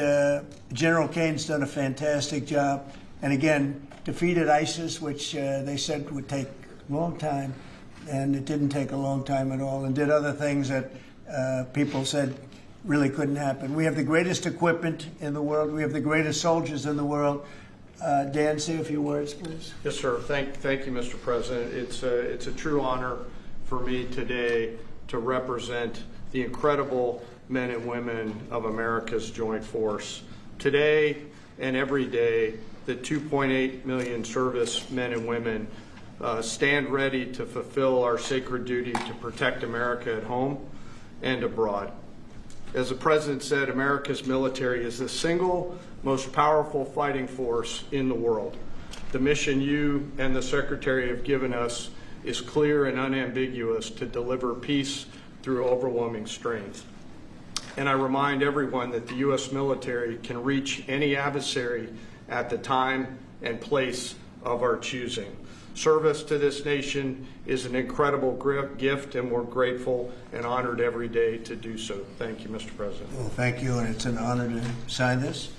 General Kane's done a fantastic job. And again, defeated ISIS, which they said would take a long time. And it didn't take a long time at all, and did other things that people said really couldn't happen. We have the greatest equipment in the world. We have the greatest soldiers in the world. Dan, say a few words, please. Yes, sir. Thank you, Mr. President. It's a true honor for me today to represent the incredible men and women of America's joint force. Today and every day, the 2.8 million service men and women stand ready to fulfill our sacred duty to protect America at home and abroad. As the President said, America's military is the single most powerful fighting force in the world. The mission you and the Secretary have given us is clear and unambiguous: to deliver peace through overwhelming strength. And I remind everyone that the U.S. military can reach any adversary at the time and place of our choosing. Service to this nation is an incredible gift, and we're grateful and honored every day to do so. Thank you, Mr. President. Well, thank you, and it's an honor to sign this.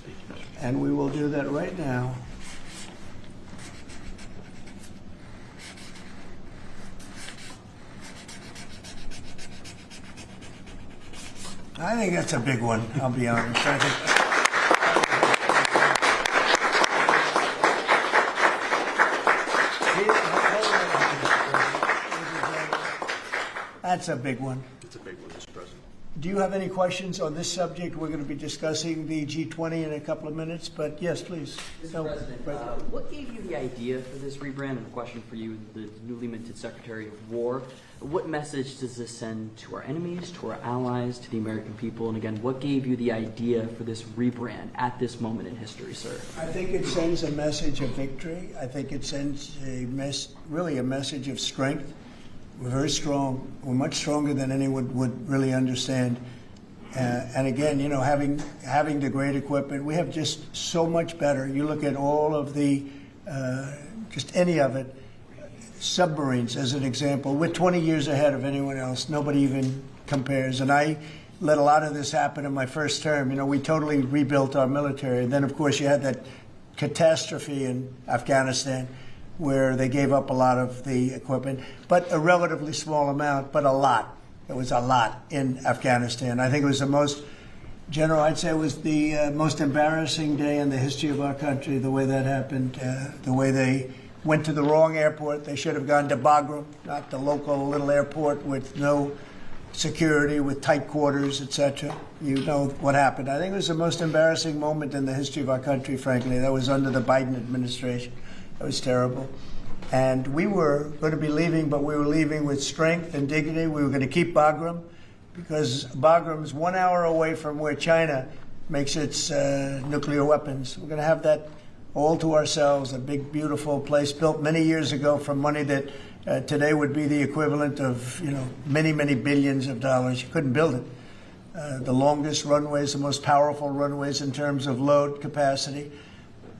And we will do that right now. I think that's a big one, I'll be honest. I think that's a big one. It's a big one, Mr. President. Do you have any questions on this subject? We're going to be discussing the G20 in a couple of minutes, but yes, please. Mr. President, what gave you the idea for this rebrand? And a question for you, the newly minted Secretary of War. What message does this send to our enemies, to our allies, to the American people? And again, what gave you the idea for this rebrand at this moment in history, sir? I think it sends a message of victory. I think it sends really a message of strength. We're very strong. We're much stronger than anyone would really understand. And again, having the great equipment, we have just so much better. You look at all of the, just any of it, submarines, as an example. We're 20 years ahead of anyone else. Nobody even compares. And I let a lot of this happen in my first term. You know, we totally rebuilt our military. And then, of course, you had that catastrophe in Afghanistan where they gave up a lot of the equipment, but a relatively small amount, but a lot. It was a lot in Afghanistan. I think it was the most, General, I'd say it was the most embarrassing day in the history of our country, the way that happened, the way they went to the wrong airport. They should have gone to Bagram, not the local little airport with no security, with tight quarters, etc. You know what happened. I think it was the most embarrassing moment in the history of our country, frankly. That was under the Biden administration. That was terrible. And we were going to be leaving, but we were leaving with strength and dignity. We were going to keep Bagram, because Bagram's 1 hour away from where China makes its nuclear weapons. We're going to have that all to ourselves, a big, beautiful place built many years ago from money that today would be the equivalent of, you know, many, many billions of dollars. You couldn't build it. The longest runways, the most powerful runways in terms of load capacity.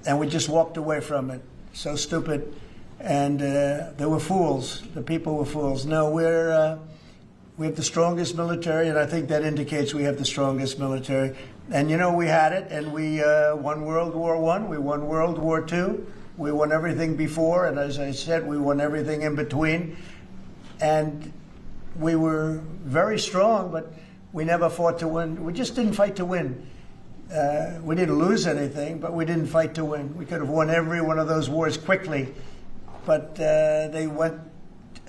And we just walked away from it. So stupid. And they were fools. The people were fools. No, we have the strongest military, and I think that indicates we have the strongest military. And, you know, we had it, and we won World War I, we won World War II, we won everything before, and as I said, we won everything in between. And we were very strong, but we never fought to win. We just didn't fight to win. We didn't lose anything, but we didn't fight to win. We could have won every one of those wars quickly, but they went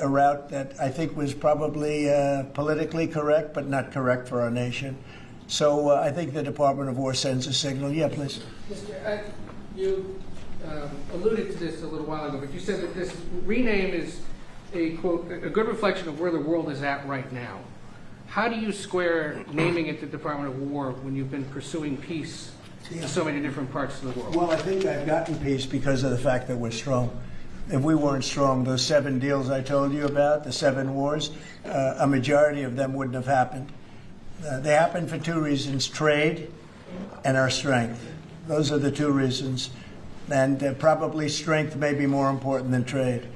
a route that I think was probably politically correct, but not correct for our nation. So I think the Department of War sends a signal. Yeah, please. You alluded to this a little while ago, but you said that this rename is a, quote, a good reflection of where the world is at right now. How do you square naming it the Department of War when you've been pursuing peace in so many different parts of the world? Well, I think I've gotten peace because of the fact that we're strong. If we weren't strong, those 7 deals I told you about, the 7 wars, a majority of them wouldn't have happened. They happened for 2 reasons: trade and our strength. Those are the 2 reasons. And probably strength may be more important than trade.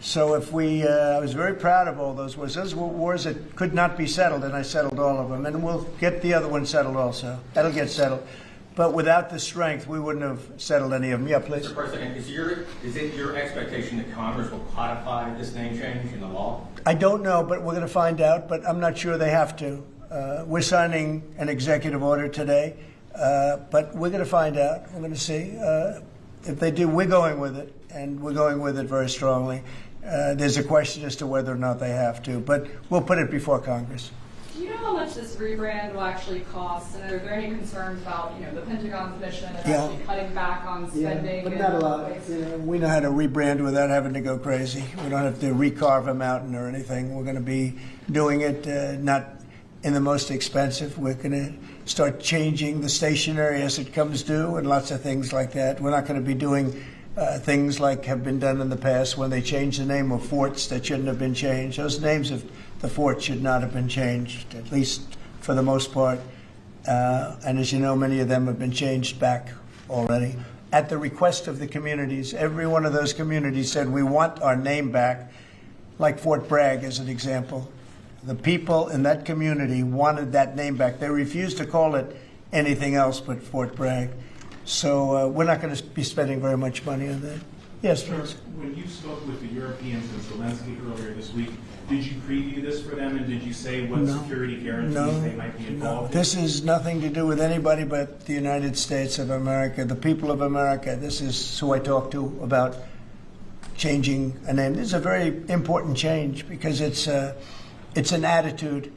So if I was very proud of all those wars. Those were wars that could not be settled, and I settled all of them. And we'll get the other one settled also. That'll get settled. But without the strength, we wouldn't have settled any of them. Yeah, please. Mr. President, is it your expectation that Congress will codify this name change in the law? I don't know, but we're going to find out. But I'm not sure they have to. We're signing an executive order today, but we're going to find out. We're going to see. If they do, we're going with it, and we're going with it very strongly. There's a question as to whether or not they have to, but we'll put it before Congress. Do you know how much this rebrand will actually cost? And are there any concerns about, you know, the Pentagon's mission and actually cutting back on spending? But not a lot. You know, we know how to rebrand without having to go crazy. We don't have to recarve a mountain or anything. We're going to be doing it not in the most expensive. We're going to start changing the stationery as it comes due and lots of things like that. We're not going to be doing things like have been done in the past when they changed the name of forts that shouldn't have been changed. Those names of the forts should not have been changed, at least for the most part. And as you know, many of them have been changed back already. At the request of the communities, every one of those communities said, we want our name back, like Fort Bragg as an example. The people in that community wanted that name back. They refused to call it anything else but Fort Bragg. So we're not going to be spending very much money on that. Yes, please. When you spoke with the Europeans and Zelensky earlier this week, did you preview this for them, and did you say what security guarantees they might be involved in? This has nothing to do with anybody but the United States of America, the people of America. This is who I talk to about changing a name. This is a very important change because it's an attitude,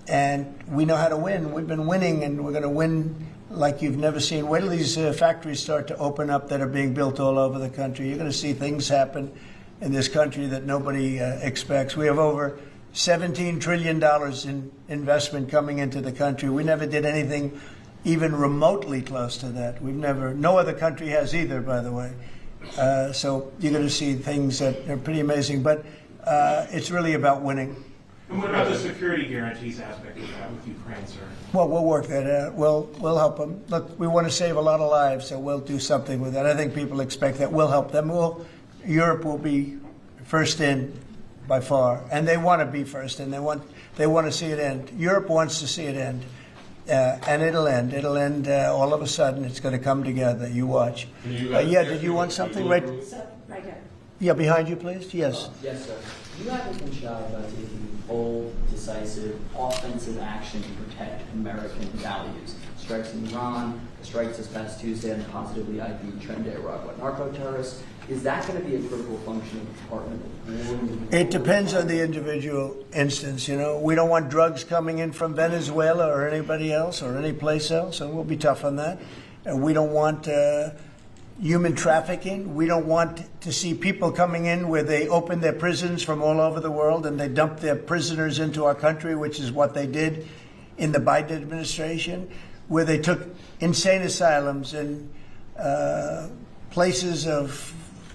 and we know how to win. We've been winning, and we're going to win like you've never seen. Wait till these factories start to open up that are being built all over the country. You're going to see things happen in this country that nobody expects. We have over $17 trillion in investment coming into the country. We never did anything even remotely close to that. No other country has either, by the way. So you're going to see things that are pretty amazing. But it's really about winning. And what about the security guarantees aspect of that with Ukraine, sir? Well, we'll work that out. We'll help them. Look, we want to save a lot of lives, so we'll do something with that. I think people expect that. We'll help them. Europe will be first in by far, and they want to be first, and they want to see it end. Europe wants to see it end, and it'll end. It'll end all of a sudden. It's going to come together. You watch. Yeah, did you want something? Right here. Yeah, behind you, please. Yes. Yes, sir. You haven't been shy about taking bold, decisive, offensive action to protect American values. Strikes in Iran, strikes this past Tuesday on the positively ID'd trend to Iraq with narco-terrorists. Is that going to be a critical function of the Department? It depends on the individual instance. You know, we don't want drugs coming in from Venezuela or anybody else or any place else, and we'll be tough on that. And we don't want human trafficking. We don't want to see people coming in where they open their prisons from all over the world and they dump their prisoners into our country, which is what they did in the Biden administration, where they took insane asylums and places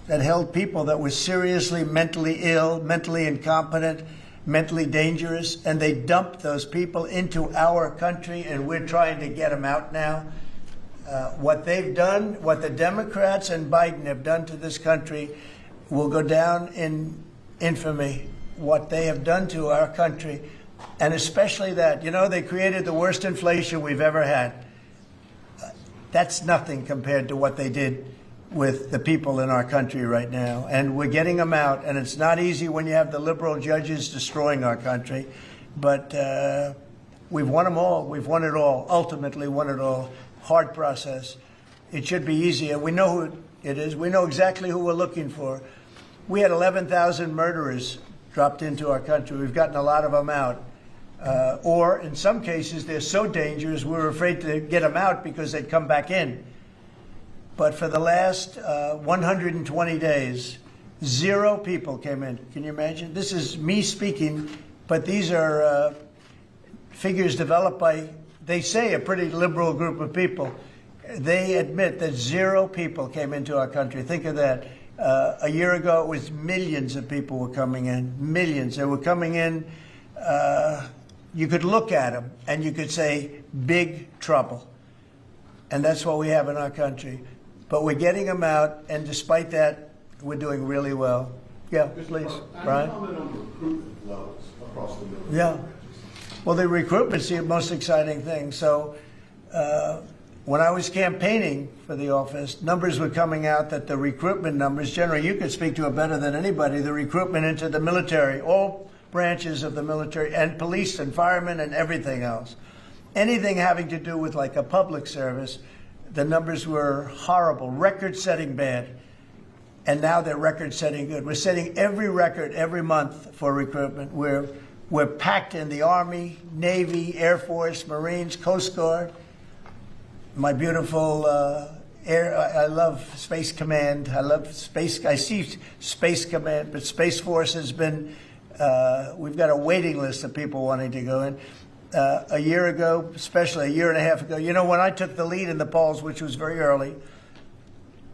that held people that were seriously mentally ill, mentally incompetent, mentally dangerous, and they dumped those people into our country, and we're trying to get them out now. What they've done, what the Democrats and Biden have done to this country will go down in infamy. What they have done to our country, and especially that, you know, they created the worst inflation we've ever had. That's nothing compared to what they did with the people in our country right now. And we're getting them out, and it's not easy when you have the liberal judges destroying our country. But we've won them all. We've won it all, ultimately won it all. Hard process. It should be easier. We know who it is. We know exactly who we're looking for. We had 11,000 murderers dropped into our country. We've gotten a lot of them out. Or in some cases, they're so dangerous, we're afraid to get them out because they'd come back in. But for the last 120 days, 0 people came in. Can you imagine? This is me speaking, but these are figures developed by, they say, a pretty liberal group of people. They admit that 0 people came into our country. Think of that. A year ago, it was millions of people were coming in. Millions. They were coming in. You could look at them and you could say, big trouble. And that's what we have in our country. But we're getting them out, and despite that, we're doing really well. Yeah, please, Brian. Comment on recruitment levels across the military. Yeah. Well, the recruitment's the most exciting thing. So when I was campaigning for the office, numbers were coming out that the recruitment numbers, generally, you could speak to it better than anybody, the recruitment into the military, all branches of the military, and police and firemen and everything else. Anything having to do with like a public service, the numbers were horrible, record-setting bad. And now they're record-setting good. We're setting every record every month for recruitment. We're packed in the Army, Navy, Air Force, Marines, Coast Guard. My beautiful I love Space Command. I see Space Command, but Space Force has been, we've got a waiting list of people wanting to go in. A year ago, especially a year and a half ago, you know, when I took the lead in the polls, which was very early,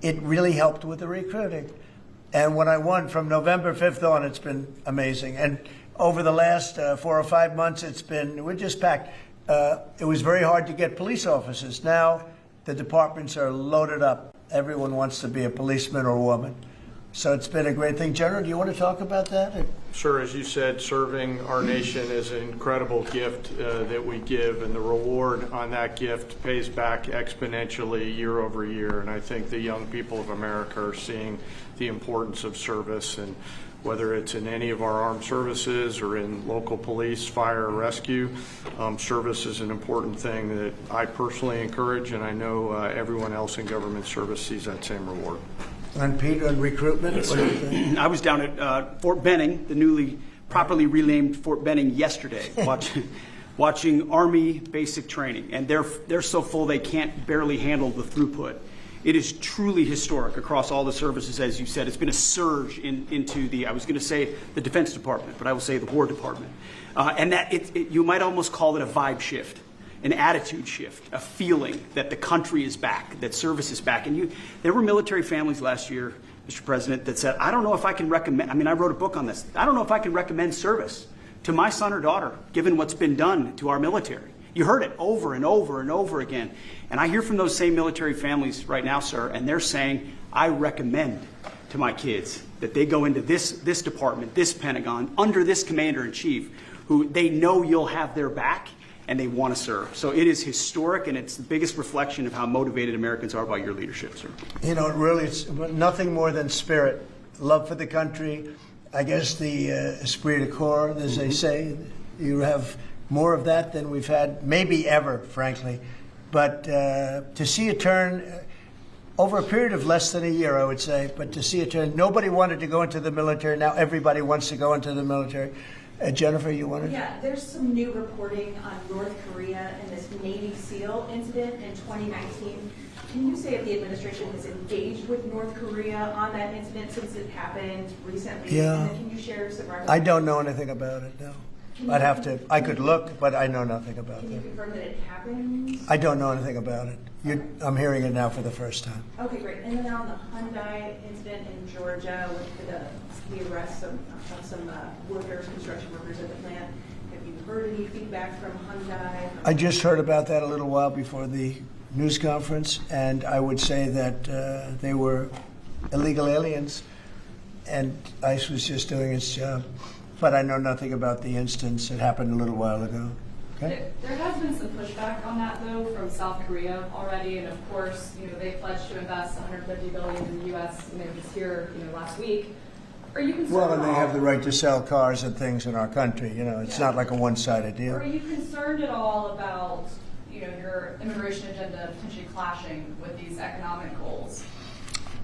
it really helped with the recruiting. And when I won from November 5th on, it's been amazing. And over the last 4 or 5 months, we're just packed. It was very hard to get police officers. Now the departments are loaded up. Everyone wants to be a policeman or woman. So it's been a great thing. General, do you want to talk about that? Sure. As you said, serving our nation is an incredible gift that we give, and the reward on that gift pays back exponentially year over year. And I think the young people of America are seeing the importance of service, and whether it's in any of our armed services or in local police, fire, or rescue, service is an important thing that I personally encourage, and I know everyone else in government service sees that same reward. And Pete, on recruitment? Yes, I was down at Fort Benning, the newly properly renamed Fort Benning, yesterday, watching Army basic training, and they're so full they can't barely handle the throughput. It is truly historic across all the services, as you said. It's been a surge into the, I was going to say the Defense Department, but I will say the War Department. And that you might almost call it a vibe shift, an attitude shift, a feeling that the country is back, that service is back. And there were military families last year, Mr. President, that said, I don't know if I can recommend, I mean, I wrote a book on this. I don't know if I can recommend service to my son or daughter, given what's been done to our military. You heard it over and over and over again. And I hear from those same military families right now, sir, and they're saying, I recommend to my kids that they go into this department, this Pentagon, under this commander-in-chief, who they know you'll have their back and they want to serve. So it is historic, and it's the biggest reflection of how motivated Americans are by your leadership, sir. You know, really, it's nothing more than spirit, love for the country. I guess the esprit de corps, as they say, you have more of that than we've had maybe ever, frankly. But to see a turn over a period of less than a year, I would say, but to see a turn, nobody wanted to go into the military. Now everybody wants to go into the military. Jennifer, you wanted? Yeah, there's some new reporting on North Korea and this Navy SEAL incident in 2019. Can you say if the administration has engaged with North Korea on that incident since it happened recently? Yeah. And then can you share some records? I don't know anything about it, no. I'd have to, I could look, but I know nothing about Can you it. confirm that it happened? I don't know anything about it. I'm hearing it now for the first time. Okay, great. And then on the Hyundai incident in Georgia with the arrest of some workers, construction workers at the plant, have you heard any feedback from Hyundai? I just heard about that a little while before the news conference, and I would say that they were illegal aliens, and ICE was just doing its job. But I know nothing about the instance. It happened a little while ago. Okay? There has been some pushback on that, though, from South Korea already, and of course, they pledged to invest $150 billion in the U.S. and they were just here, last week. Are you concerned? Well, and they have the right to sell cars and things in our country. It's not like a one-sided deal. Are you concerned at all about, your immigration agenda potentially clashing with these economic goals?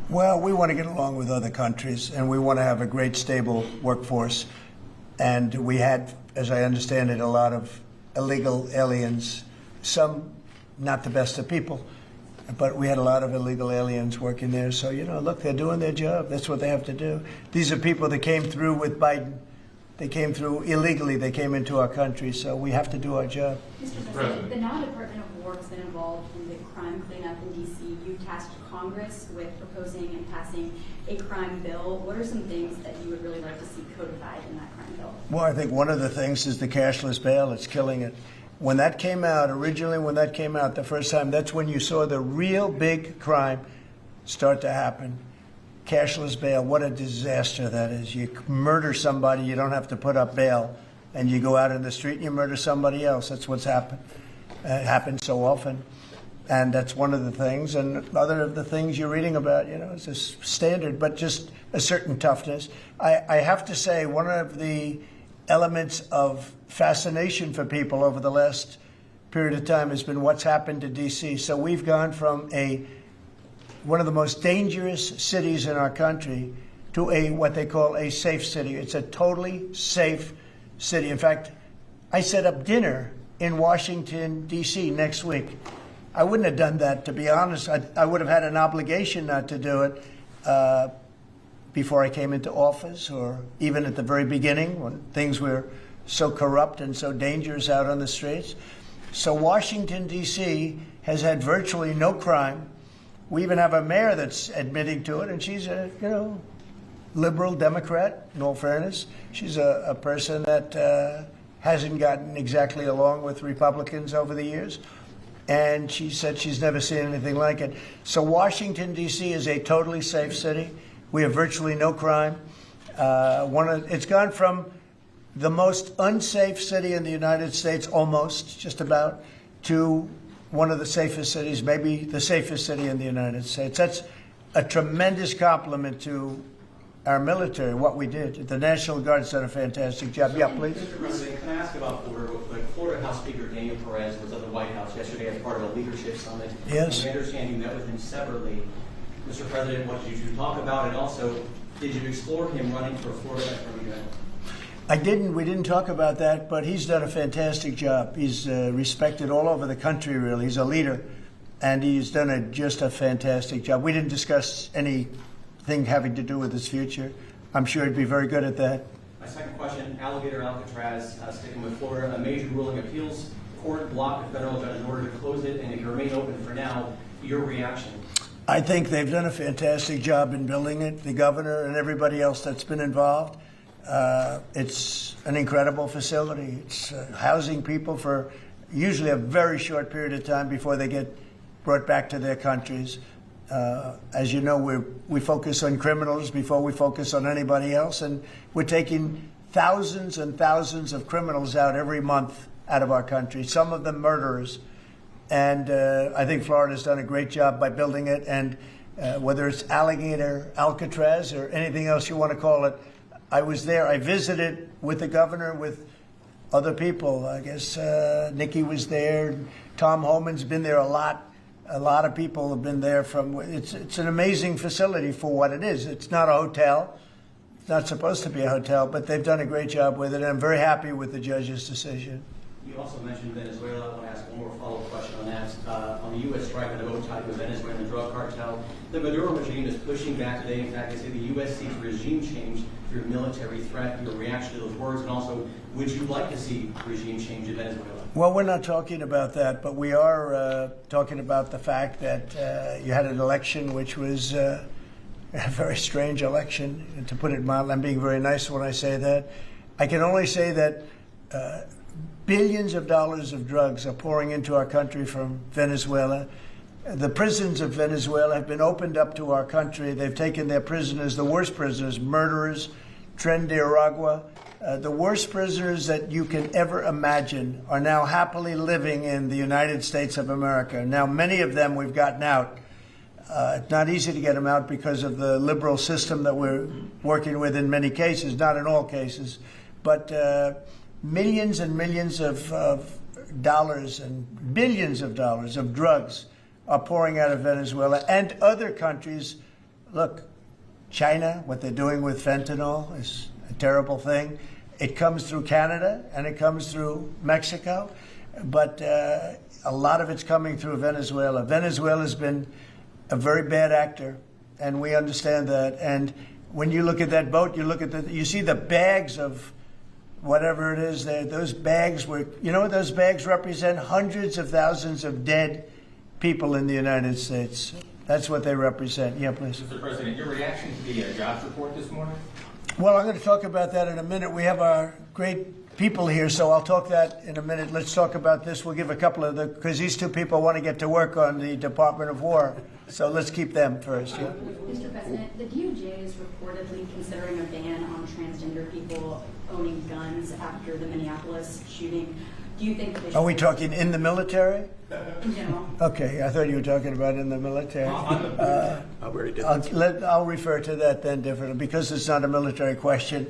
Well, we want to get along with other countries, and we want to have a great, stable workforce. And we had, as I understand it, a lot of illegal aliens, some not the best of people, but we had a lot of illegal aliens working there. So, look, they're doing their job. That's what they have to do. These are people that came through with Biden. They came through illegally. They came into our country, so we have to do our job. Mr. President, the now Department of War has been involved in the crime cleanup in D.C. You tasked Congress with proposing and passing a crime bill. What are some things that you would really like to see codified in that crime bill? Well, I think one of the things is the cashless bail. It's killing it. When that came out, the first time, that's when you saw the real big crime start to happen. Cashless bail, what a disaster that is. You murder somebody, you don't have to put up bail, and you go out in the street and you murder somebody else. That's what's happened. It happens so often. And that's one of the things. And other of the things you're reading about, it's a standard, but just a certain toughness. I have to say, one of the elements of fascination for people over the last period of time has been what's happened to D.C. So we've gone from one of the most dangerous cities in our country to what they call a safe city. It's a totally safe city. In fact, I set up dinner in Washington, D.C. next week. I wouldn't have done that, to be honest. I would have had an obligation not to do it before I came into office, or even at the very beginning when things were so corrupt and so dangerous out on the streets. So Washington, D.C. has had virtually no crime. We even have a mayor that's admitting to it, and she's a, liberal Democrat, in all fairness. She's a person that hasn't gotten exactly along with Republicans over the years. And she said she's never seen anything like it. So Washington, D.C. is a totally safe city. We have virtually no crime. It's gone from the most unsafe city in the United States, almost, just about, to one of the safest cities, maybe the safest city in the United States. That's a tremendous compliment to our military, what we did. The National Guard's done a fantastic job. Yeah, please. Mr. President, can I ask about Florida? Florida House Speaker Daniel Perez was at the White House yesterday as part of a leadership summit. Yes. And I understand you met with him separately. Mr. President, what did you talk about? And also, did you explore him running for Florida Attorney General? I didn't. We didn't talk about that, but he's done a fantastic job. He's respected all over the country, really. He's a leader, and he's done just a fantastic job. We didn't discuss anything having to do with his future. I'm sure he'd be very good at that. My second question, Alligator Alcatraz, sticking with Florida, a major ruling appeals court blocked the federal judge in order to close it, and it can remain open for now. Your reaction? I think they've done a fantastic job in building it, the governor and everybody else that's been involved. It's an incredible facility. It's housing people for usually a very short period of time before they get brought back to their countries. As you know, we focus on criminals before we focus on anybody else, and we're taking thousands and thousands of criminals out every month out of our country, some of them murderers. And I think Florida's done a great job by building it, and whether it's Alligator, Alcatraz, or anything else you want to call it, I was there. I visited with the governor, with other people. I guess Nikki was there. Tom Homan's been there a lot. A lot of people have been there from. It's an amazing facility for what it is. It's not a hotel. It's not supposed to be a hotel, but they've done a great job with it. And I'm very happy with the judge's decision. You also mentioned Venezuela. I want to ask one more follow-up question on that. On the U.S. strike on the boat tied to the Venezuelan drug cartel, the Maduro regime is pushing back today. In fact, they say the U.S. seeks regime change through military threat. Your reaction to those words, and also, would you like to see regime change in Venezuela? Well, we're not talking about that, but we are talking about the fact that you had an election which was a very strange election, to put it mildly. I'm being very nice when I say that. I can only say that billions of dollars of drugs are pouring into our country from Venezuela. The prisons of Venezuela have been opened up to our country. They've taken their prisoners, the worst prisoners, murderers, Tren de Aragua. The worst prisoners that you can ever imagine are now happily living in the United States of America. Now, many of them we've gotten out. It's not easy to get them out because of the liberal system that we're working with in many cases, not in all cases. But millions and millions of dollars and billions of dollars of drugs are pouring out of Venezuela and other countries. Look, China, what they're doing with fentanyl is a terrible thing. It comes through Canada and it comes through Mexico, but a lot of it's coming through Venezuela. Venezuela's been a very bad actor, and we understand that. And when you look at that boat, you see the bags of whatever it is there. Those bags what those bags represent? Hundreds of thousands of dead people in the United States. That's what they represent. Yeah, please. Mr. President, your reaction to the jobs report this morning? Well, I'm going to talk about that in a minute. We have our great people here, so I'll talk that in a minute. Let's talk about this. We'll give a couple of because these two people want to get to work on the Department of War. So let's keep them first. Yeah. Mr. President, the DOJ is reportedly considering a ban on transgender people owning guns after the Minneapolis shooting. Do you think Are we talking in the military? In general. Okay, I thought you were talking about in the military. Very different. I'll refer to that then differently because it's not a military question.